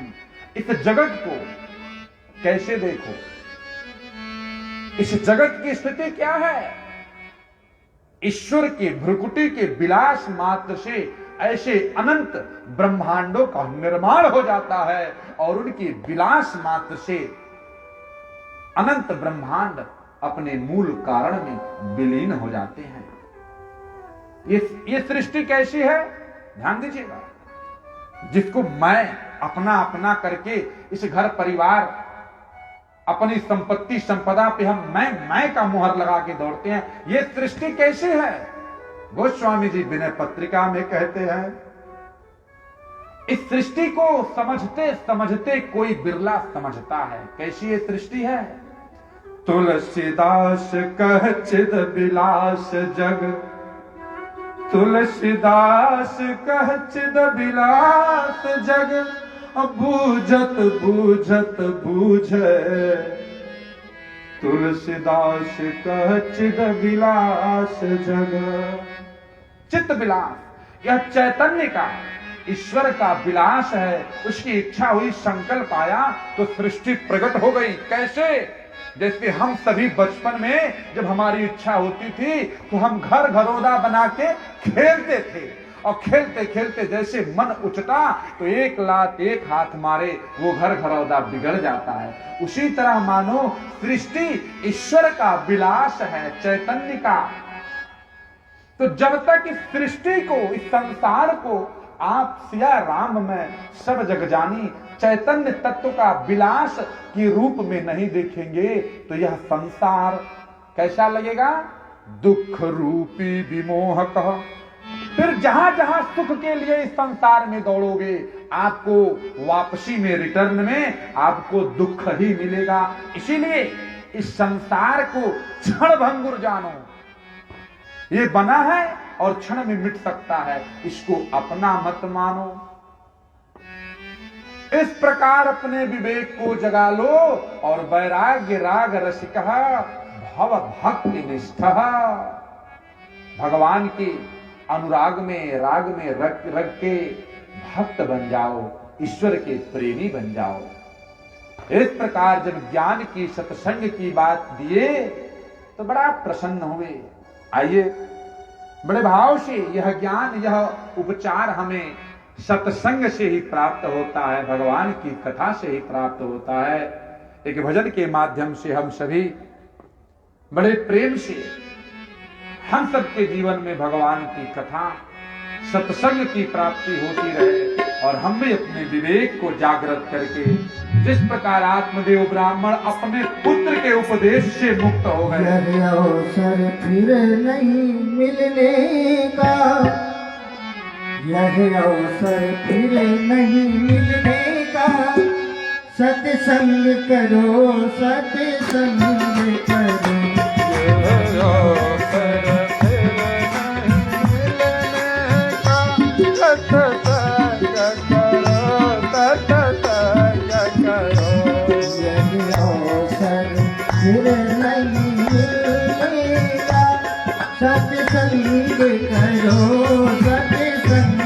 इस जगत को कैसे देखो, इस जगत की स्थिति क्या है। ईश्वर के भ्रुकुटी के विलास मात्र से ऐसे अनंत ब्रह्मांडों का निर्माण हो जाता है, और उनके विलास मात्र से अनंत ब्रह्मांड अपने मूल कारण में विलीन हो जाते हैं। ये सृष्टि कैसी है, ध्यान दीजिएगा। जिसको मैं अपना अपना करके इस घर परिवार अपनी संपत्ति संपदा पे हम मैं का मुहर लगा के दौड़ते हैं, ये सृष्टि कैसी है। गोस्वामी जी विनय पत्रिका में कहते हैं, इस सृष्टि को समझते समझते कोई बिरला समझता है। कैसी ये सृष्टि है। तुलसीदास कह चिद विलास जग, तुलसीदास कह चिद विलास जग, बूझत बूझत बूझे, तुलसीदास कह चिद विलास जग। चित्त विलास, यह चैतन्य का ईश्वर का विलास है। उसकी इच्छा हुई, संकल्प आया तो सृष्टि प्रकट हो गई। कैसे, जैसे हम सभी बचपन में जब हमारी इच्छा होती थी तो हम घर घरौदा बना के खेलते थे, और खेलते खेलते जैसे मन उचटा तो एक लात एक हाथ मारे वो घर घरौदा बिगड़ जाता है। उसी तरह मानो सृष्टि ईश्वर का विलास है, चैतन्य का। तो जब तक इस सृष्टि को, इस संसार को आप सिया राम में सब जग जानी चैतन्य तत्व का विलास के रूप में नहीं देखेंगे तो यह संसार कैसा लगेगा, दुख रूपी विमोहक। फिर जहां जहां सुख के लिए इस संसार में दौड़ोगे, आपको वापसी में, रिटर्न में आपको दुख ही मिलेगा। इसीलिए इस संसार को क्षण भंगुर जानो। ये बना है और क्षण में मिट सकता है, इसको अपना मत मानो। इस प्रकार अपने विवेक को जगा लो, और वैराग्य राग रसिक भव भक्ति निष्ठ, भगवान के अनुराग में, राग में रख के भक्त बन जाओ, ईश्वर के प्रेमी बन जाओ। इस प्रकार जब ज्ञान की, सत्संग की बात दिए तो बड़ा प्रसन्न हुए। आइए बड़े भाव से, यह ज्ञान, यह उपचार हमें सत्संग से ही प्राप्त होता है, भगवान की कथा से ही प्राप्त होता है। एक भजन के माध्यम से हम सभी बड़े प्रेम से, हम सबके जीवन में भगवान की कथा, सत्संग की प्राप्ति होती रहे, और हम भी अपने विवेक को जागृत करके, जिस प्रकार आत्मदेव ब्राह्मण अपने पुत्र के उपदेश से मुक्त हो गए, यह अवसर फिर नहीं मिलने का, यह अवसर फिर नहीं मिलने का, सत्संग करो, सत्संग करो। सत्संग करो, सत्संग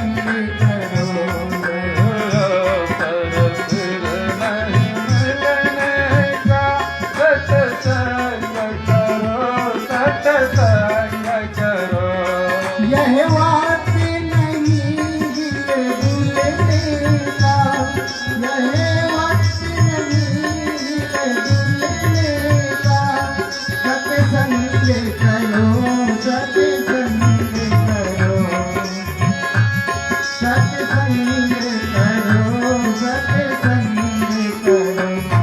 करो, सत्संग करो। यह बात नहीं भूलने का, यह बात नहीं भूलने का, सत्संग करो, सत्संग करो, सत्संग करो, सत्संग करो।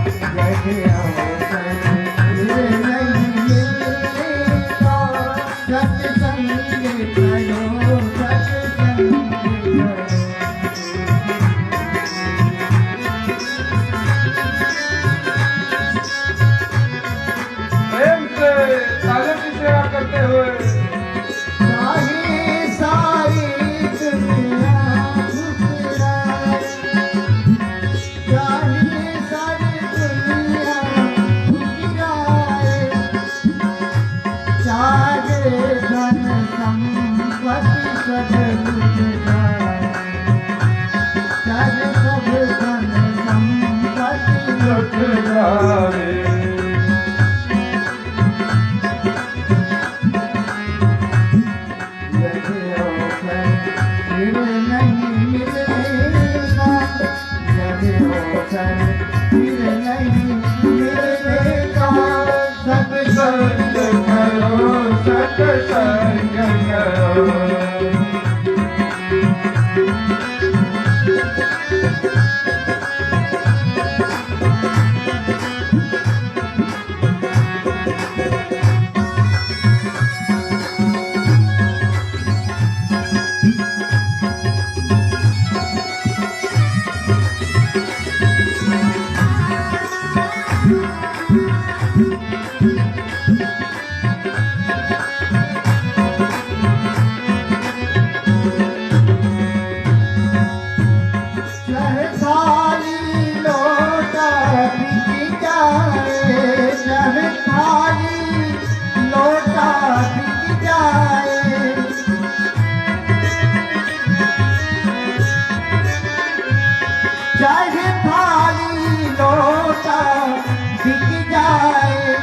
जाए,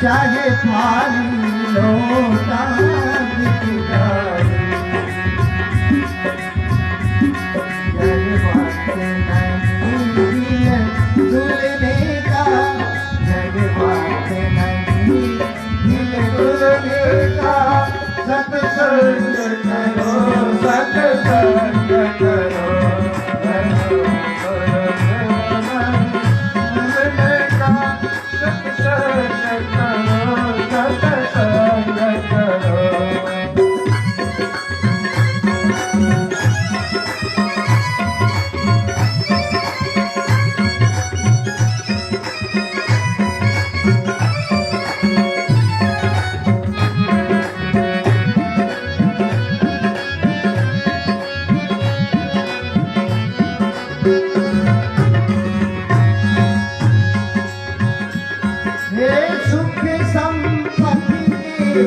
चाहे थाली लोटा बिक जाए। यह वक्त नहीं है भूलने का, यह वक्त नहीं है भूलने का। सत्संग करो, सत्संग करो, भूलने का। सत्संग करो, सत्संग करो। हे सुख संपत्ति के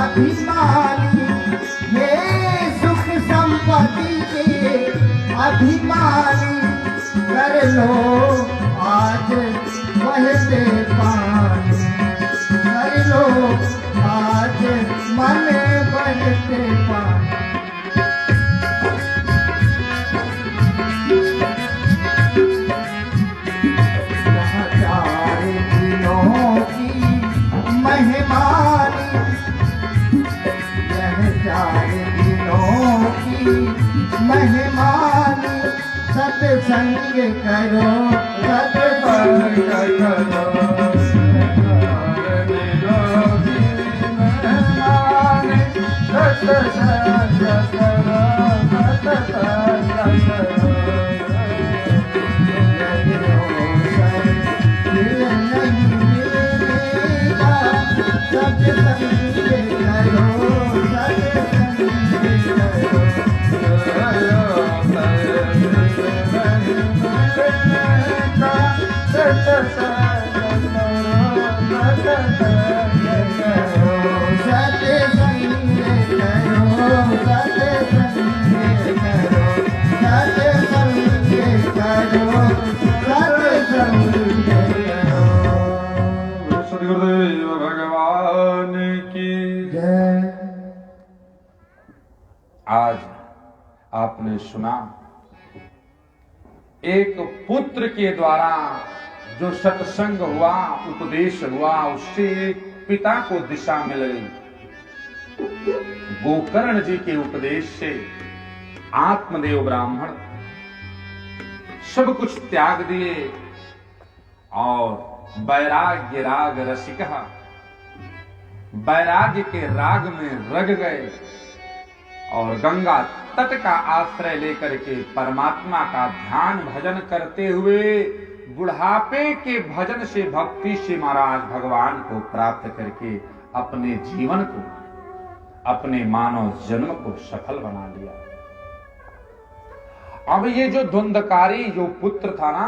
अभिमानी, हे सुख संपत्ति के अभिमानी, कर लो आज बहते पानी, कर लो आज मन बहते पानी। यहाँ चार दिनों की मेहमानी, यह चार दिनों की मेहमानी। सत्संग करो, सत्संग करो, चार दिनों की मेहमानी। सत्संग करो, सत्संग करो। सदगुरुदेव भगवान की जय। आज आपने सुना एक पुत्र के द्वारा जो सत्संग हुआ, उपदेश हुआ, उससे एक पिता को दिशा मिल गई। गोकर्ण जी के उपदेश से आत्मदेव ब्राह्मण सब कुछ त्याग दिए और वैराग्य राग रसिका, वैराग्य के राग में रग गए और गंगा तट का आश्रय लेकर के परमात्मा का ध्यान भजन करते हुए बुढ़ापे के भजन से, भक्ति से महाराज भगवान को प्राप्त करके अपने जीवन को, अपने मानव जन्म को सफल बना लिया। अब ये जो द्वंद्वकारी जो पुत्र था ना,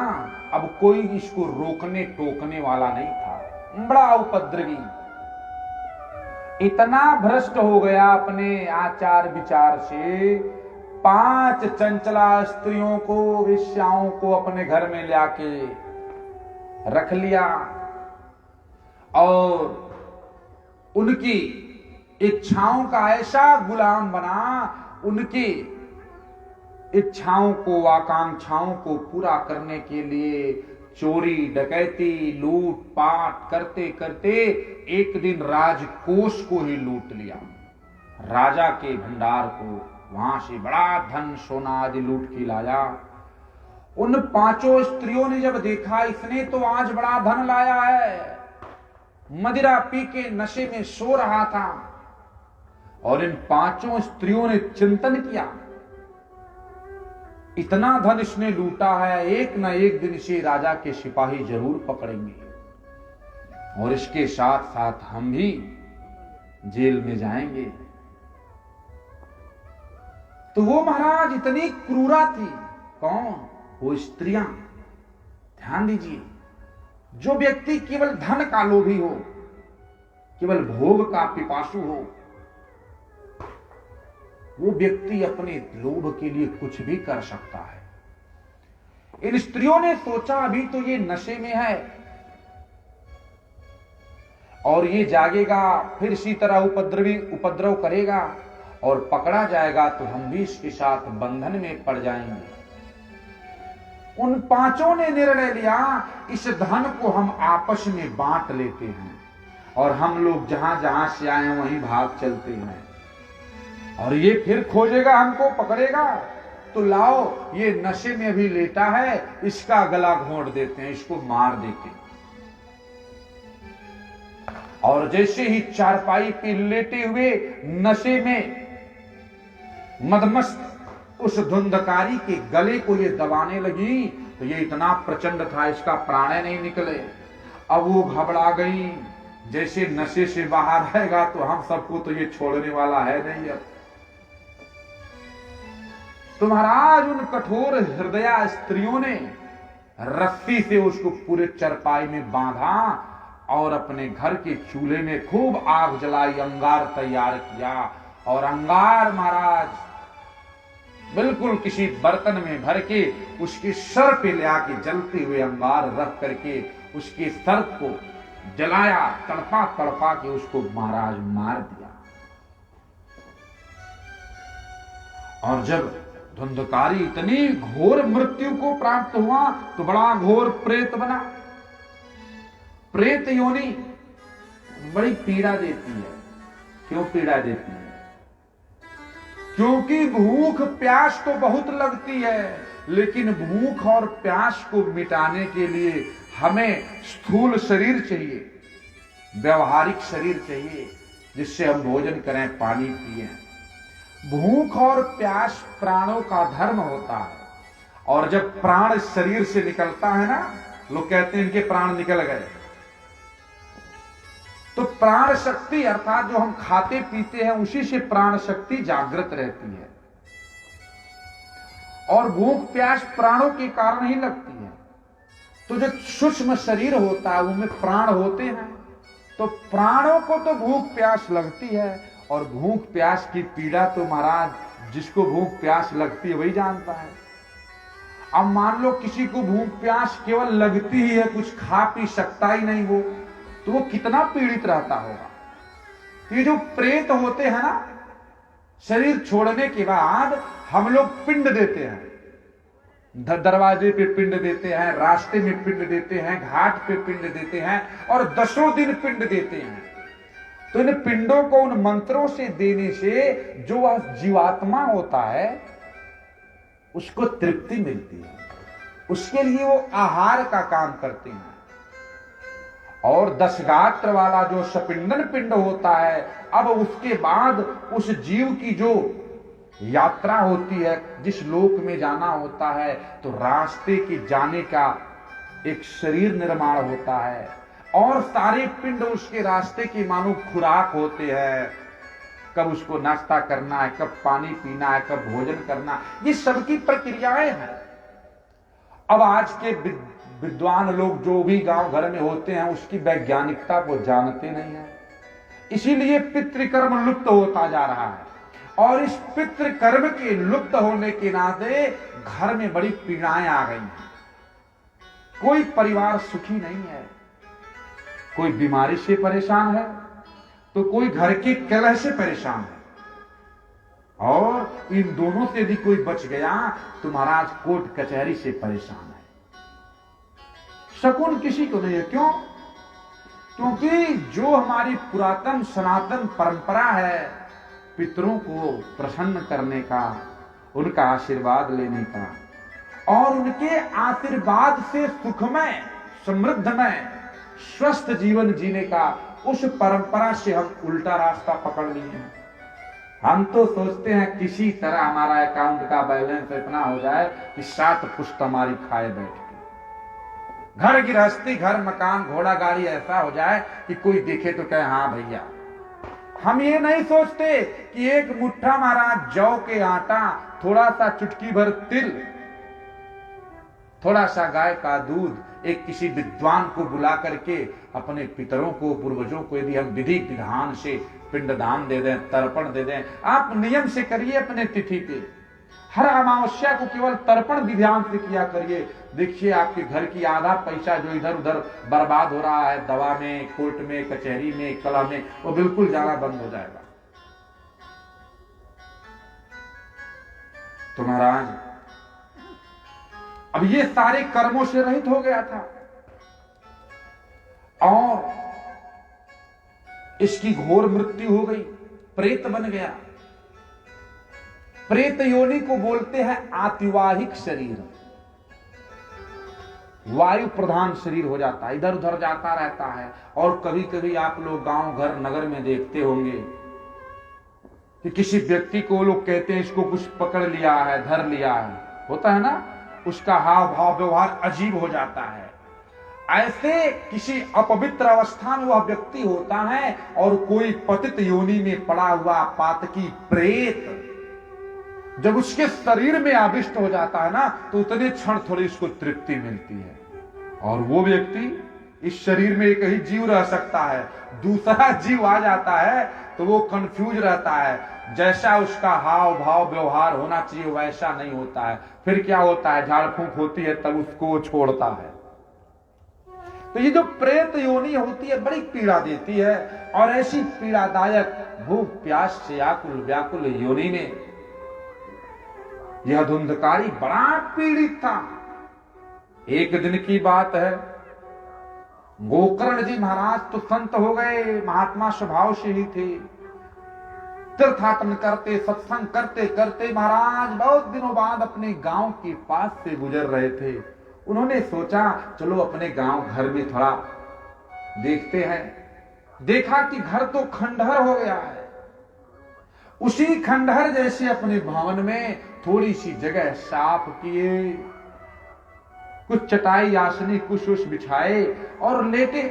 अब कोई इसको रोकने टोकने वाला नहीं था। बड़ा उपद्रवी, इतना भ्रष्ट हो गया अपने आचार विचार से, 5 चंचला स्त्रियों को, वेश्याओं को अपने घर में लाके रख लिया और उनकी इच्छाओं का ऐसा गुलाम बना, उनकी इच्छाओं को, आकांक्षाओं को पूरा करने के लिए चोरी डकैती लूट पाट करते करते एक दिन राजकोष को ही लूट लिया, राजा के भंडार को। वहां से बड़ा धन सोना आदि लूट के लाया। उन 5 स्त्रियों ने जब देखा इसने तो आज बड़ा धन लाया है, मदिरा पी के नशे में सो रहा था, और इन 5 स्त्रियों ने चिंतन किया इतना धन इसने लूटा है, एक न एक दिन इसे राजा के सिपाही जरूर पकड़ेंगे और इसके साथ साथ हम भी जेल में जाएंगे। तो वो महाराज इतनी क्रूरा थी। कौन? वो स्त्रियां। ध्यान दीजिए, जो व्यक्ति केवल धन का लोभी हो, केवल भोग का पिपासु हो, वो व्यक्ति अपने लोभ के लिए कुछ भी कर सकता है। इन स्त्रियों ने सोचा अभी तो ये नशे में है, और ये जागेगा, फिर इसी तरह उपद्रव करेगा और पकड़ा जाएगा तो हम भी इसके साथ बंधन में पड़ जाएंगे। उन पांचों ने निर्णय लिया इस धन को हम आपस में बांट लेते हैं और हम लोग जहां जहां से आए वहीं भाग चलते हैं, और ये फिर खोजेगा, हमको पकड़ेगा, तो लाओ ये नशे में भी लेटा है, इसका गला घोंट देते हैं, इसको मार देते हैं। और जैसे ही चारपाई पे लेटे हुए नशे में मदमस्त उस धुंधकारी के गले को ये दबाने लगी, तो ये इतना प्रचंड था इसका प्राण नहीं निकले। अब वो घबरा गई, जैसे नशे से बाहर आएगा तो हम सबको तो ये छोड़ने वाला है नहीं। अब तो महाराज उन कठोर हृदया स्त्रियों ने रस्सी से उसको पूरे चरपाई में बांधा और अपने घर के चूल्हे में खूब आग जलाई, अंगार तैयार किया, और अंगार महाराज बिल्कुल किसी बर्तन में भर के उसके सर पे ले आके जलते हुए अंगार रख करके उसके सर को जलाया, तड़पा तड़पा के उसको महाराज मार दिया। और जब धुंधकारी इतनी घोर मृत्यु को प्राप्त हुआ तो बड़ा घोर प्रेत बना। प्रेत योनि बड़ी पीड़ा देती है। क्यों पीड़ा देती है? क्योंकि भूख प्यास तो बहुत लगती है, लेकिन भूख और प्यास को मिटाने के लिए हमें स्थूल शरीर चाहिए, व्यवहारिक शरीर चाहिए, जिससे हम भोजन करें, पानी पिए। भूख और प्यास प्राणों का धर्म होता है, और जब प्राण शरीर से निकलता है ना, लोग कहते हैं इनके प्राण निकल गए, तो प्राण शक्ति अर्थात जो हम खाते पीते हैं उसी से प्राण शक्ति जागृत रहती है, और भूख प्यास प्राणों के कारण ही लगती है। तो जो सूक्ष्म शरीर होता है उनमें प्राण होते हैं, तो प्राणों को तो भूख प्यास लगती है, और भूख प्यास की पीड़ा तो महाराज जिसको भूख प्यास लगती है वही जानता है। अब मान लो किसी को भूख प्यास केवल लगती ही है, कुछ खा पी सकता ही नहीं वो, तो वो कितना पीड़ित रहता होगा। ये जो प्रेत होते हैं ना, शरीर छोड़ने के बाद हम लोग पिंड देते हैं, दरवाजे पे पिंड देते हैं, रास्ते में पिंड देते हैं, घाट पे पिंड देते हैं, और 10 दिन पिंड देते हैं। तो इन पिंडों को उन मंत्रों से देने से जो वह जीवात्मा होता है उसको तृप्ति मिलती है, उसके लिए वो आहार का काम करते हैं। और 10 गात्र वाला जो सपिंडन पिंड होता है, अब उसके बाद उस जीव की जो यात्रा होती है, जिस लोक में जाना होता है, तो रास्ते के जाने का एक शरीर निर्माण होता है, और सारे पिंड उसके रास्ते की मानो खुराक होते हैं। कब उसको नाश्ता करना है, कब पानी पीना है, कब भोजन करना, ये सबकी प्रक्रियाएं हैं। अब आज के विद्वान लोग जो भी गांव घर में होते हैं उसकी वैज्ञानिकता को जानते नहीं है, इसीलिए पितृकर्म लुप्त होता जा रहा है। और इस पितृकर्म के लुप्त होने के नाते घर में बड़ी पीड़ाएं आ गई हैं। कोई परिवार सुखी नहीं है, कोई बीमारी से परेशान है, तो कोई घर के कलह से परेशान है, और इन दोनों से यदि कोई बच गया तो महाराज कोर्ट कचहरी से परेशान है। शकुन किसी को नहीं है। क्यों? क्योंकि जो हमारी पुरातन सनातन परंपरा है, पितरों को प्रसन्न करने का, उनका आशीर्वाद लेने का, और उनके आशीर्वाद से सुखमय, समृद्धमय, स्वस्थ जीवन जीने का, उस परंपरा से हम उल्टा रास्ता पकड़ लिए हैं। हम तो सोचते हैं किसी तरह हमारा अकाउंट का बैलेंस इतना हो जाए कि 7 पुश्त हमारी खाए बैठ के, घर गृहस्थी, घर मकान, घोड़ा गाड़ी ऐसा हो जाए कि कोई देखे तो कहे हाँ भैया। हम ये नहीं सोचते कि एक मुट्ठा महाराज जौ के आटा, थोड़ा सा चुटकी भर तिल, थोड़ा सा गाय का दूध, एक किसी विद्वान को बुला करके अपने पितरों को, पूर्वजों को यदि हम विधि विधान से पिंडदान दे दें, तर्पण दे दें। आप नियम से करिए अपने तिथि पे, हर अमावस्या को केवल तर्पण विधान से किया करिए, देखिए आपके घर की आधा पैसा जो इधर उधर बर्बाद हो रहा है, दवा में, कोर्ट में, कचहरी में, कला में, वो बिल्कुल जाना बंद हो जाएगा। तो महाराज अब ये सारे कर्मों से रहित हो गया था और इसकी घोर मृत्यु हो गई, प्रेत बन गया। प्रेत योनि को बोलते हैं आतिवाहिक शरीर, वायु प्रधान शरीर हो जाता है, इधर उधर जाता रहता है। और कभी कभी आप लोग गांव घर नगर में देखते होंगे कि किसी व्यक्ति को लोग कहते हैं इसको कुछ पकड़ लिया है, धर लिया है, होता है ना, उसका हाव भाव व्यवहार अजीब हो जाता है। ऐसे किसी अपवित्र अवस्था में वह व्यक्ति होता है और कोई पतित योनि में पड़ा हुआ पातकी प्रेत जब उसके शरीर में आविष्ट हो जाता है ना, तो उतने क्षण थोड़ी उसको तृप्ति मिलती है। और वो व्यक्ति इस शरीर में एक ही जीव रह सकता है, दूसरा जीव आ जाता है तो वो कंफ्यूज रहता है। जैसा उसका हाव भाव व्यवहार होना चाहिए वैसा नहीं होता है। फिर क्या होता है, झाड़ फूंक होती है तब उसको छोड़ता है। तो ये जो प्रेत योनि होती है बड़ी पीड़ा देती है। और ऐसी पीड़ादायक भूख प्यास से आकुल व्याकुल योनि में यह धुंधकारी बड़ा पीड़ित था। एक दिन की बात है, गोकर्ण जी महाराज तो संत हो गए, महात्मा स्वभाव से ही थे। तीर्थाटन करते, सत्संग करते करते महाराज बहुत दिनों बाद अपने गांव के पास से गुजर रहे थे। उन्होंने सोचा चलो अपने गांव घर में थोड़ा देखते हैं। देखा कि घर तो खंडहर हो गया है। उसी खंडहर जैसे अपने भवन में थोड़ी सी जगह साफ किए, कुछ चटाई आसनी कुछ उस बिछाए और लेटे।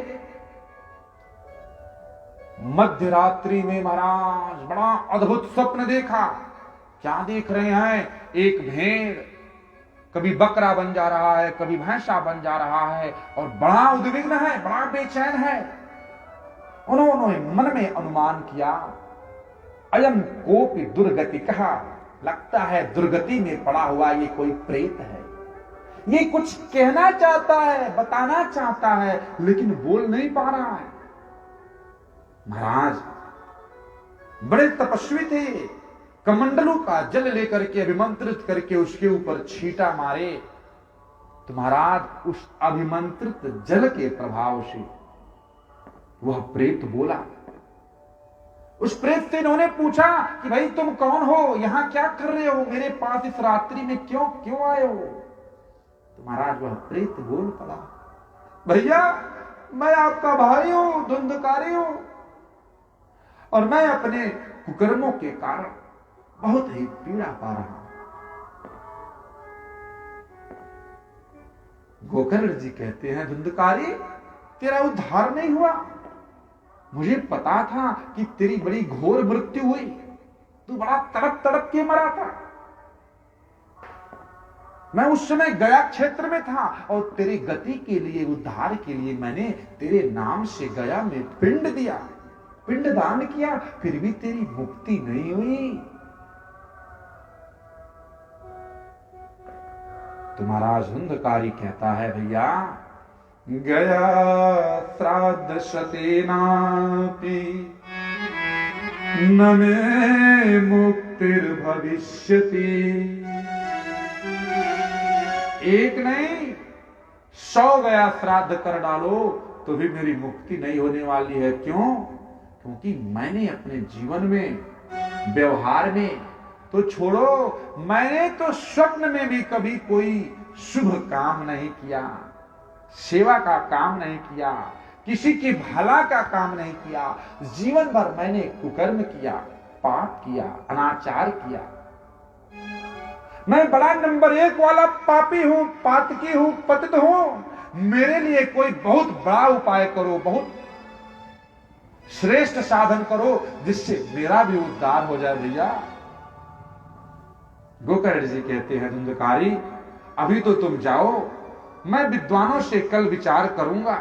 मध्य रात्रि में महाराज बड़ा अद्भुत स्वप्न देखा। क्या देख रहे हैं, एक भेड़ कभी बकरा बन जा रहा है, कभी भैंसा बन जा रहा है और बड़ा उद्विग्न है, बड़ा बेचैन है। उन्होंने मन में अनुमान किया, अयम कोपी दुर्गति कहा, लगता है दुर्गति में पड़ा हुआ ये कोई प्रेत है। ये कुछ कहना चाहता है, बताना चाहता है, लेकिन बोल नहीं पा रहा है। महाराज बड़े तपस्वी थे, कमंडलों का जल लेकर के अभिमंत्रित करके उसके ऊपर छींटा मारे तो महाराज उस अभिमंत्रित जल के प्रभाव से वह प्रेत बोला। उस प्रेत से इन्होंने पूछा कि भाई तुम कौन हो, यहां क्या कर रहे हो, मेरे पास इस रात्रि में क्यों आए हो। तो महाराज वह प्रेत बोल पड़ा, भैया मैं आपका भाई हूं, धुंधकारी हूं और मैं अपने कुकर्मों के कारण बहुत ही पीड़ा पा रहा हूं। गोकर्ण जी कहते हैं, धुंधकारी तेरा उद्धार नहीं हुआ। मुझे पता था कि तेरी बड़ी घोर मृत्यु हुई, तू बड़ा तड़प तड़प के मरा था। मैं उस समय गया क्षेत्र में था और तेरी गति के लिए, उद्धार के लिए मैंने तेरे नाम से गया में पिंड दिया, पिंडदान किया, फिर भी तेरी मुक्ति नहीं हुई। तो महाराज धुंधकारी कहता है, भैया गया श्राद्ध शतेनापि न मे मुक्तिर्भविष्यति। एक नहीं 100 गया श्राद्ध कर डालो तो भी मेरी मुक्ति नहीं होने वाली है। क्यों? क्योंकि मैंने अपने जीवन में, व्यवहार में तो छोड़ो, मैंने तो स्वप्न में भी कभी कोई शुभ काम नहीं किया, सेवा का काम नहीं किया, किसी के भला का काम नहीं किया। जीवन भर मैंने कुकर्म किया, पाप किया, अनाचार किया। मैं बड़ा नंबर 1 वाला पापी हूं, पातकी हूं, पतित हूं। मेरे लिए कोई बहुत बड़ा उपाय करो, बहुत श्रेष्ठ साधन करो जिससे मेरा भी उद्धार हो जाए। भैया गोकर्ण जी कहते हैं, धुंधकारी अभी तो तुम जाओ, मैं विद्वानों से कल विचार करूंगा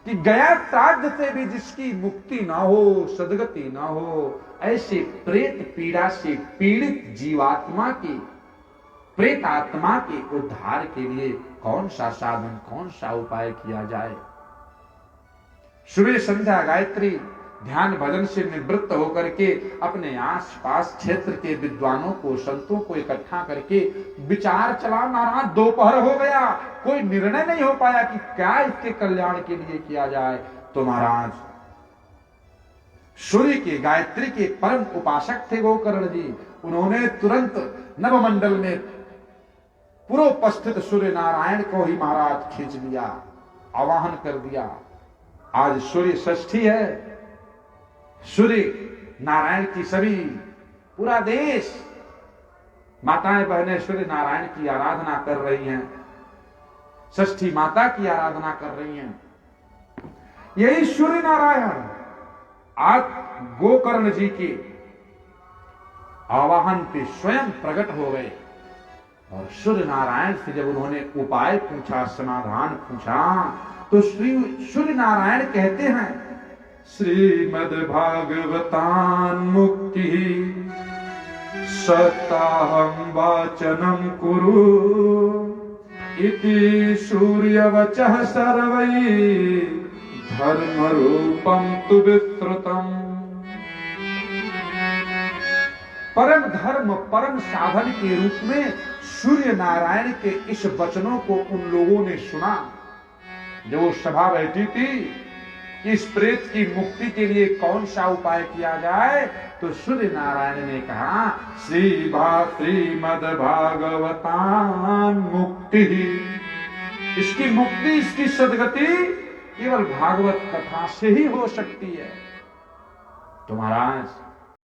कि गया श्राद्ध से भी जिसकी मुक्ति ना हो, सदगति ना हो, ऐसे प्रेत पीड़ा से पीड़ित जीवात्मा की प्रेत आत्मा के उद्धार के लिए कौन सा साधन, कौन सा उपाय किया जाए। सुबह संध्या गायत्री ध्यान भजन से निवृत्त होकर के अपने आसपास क्षेत्र के विद्वानों को, संतों को इकट्ठा करके विचार चला। नारायण दोपहर हो गया, कोई निर्णय नहीं हो पाया कि क्या इसके कल्याण के लिए किया जाए। तो महाराज सूर्य के, गायत्री के परम उपासक थे गोकर्ण जी। उन्होंने तुरंत नवमंडल में पूर्वोपस्थित सूर्य नारायण को ही महाराज खींच लिया, आवाहन कर दिया। आज सूर्य षष्ठी है। सूर्य नारायण की सभी, पूरा देश, माताएं बहनें सूर्य नारायण की आराधना कर रही हैं, षष्ठी माता की आराधना कर रही हैं। यही सूर्य नारायण आज गोकर्ण जी के आवाहन पे स्वयं प्रकट हो गए। और सूर्य नारायण से जब उन्होंने उपाय पूछा, समाधान पूछा, तो श्री सूर्य नारायण कहते हैं, श्रीमद् भागवतान मुक्ति सताहं वाचनम कुरु इति सूर्यवचः सर्वै धर्म रूपम तु विस्तृतम। परम धर्म, परम साधन के रूप में सूर्य नारायण के इस वचनों को उन लोगों ने सुना। जब वो सभा बैठी थी, इस प्रेत की मुक्ति के लिए कौन सा उपाय किया जाए, तो सूर्य नारायण ने कहा, श्रीमद् भागवतान मुक्ति। इसकी मुक्ति, इसकी सदगति केवल भागवत कथा से ही हो सकती है। तो महाराज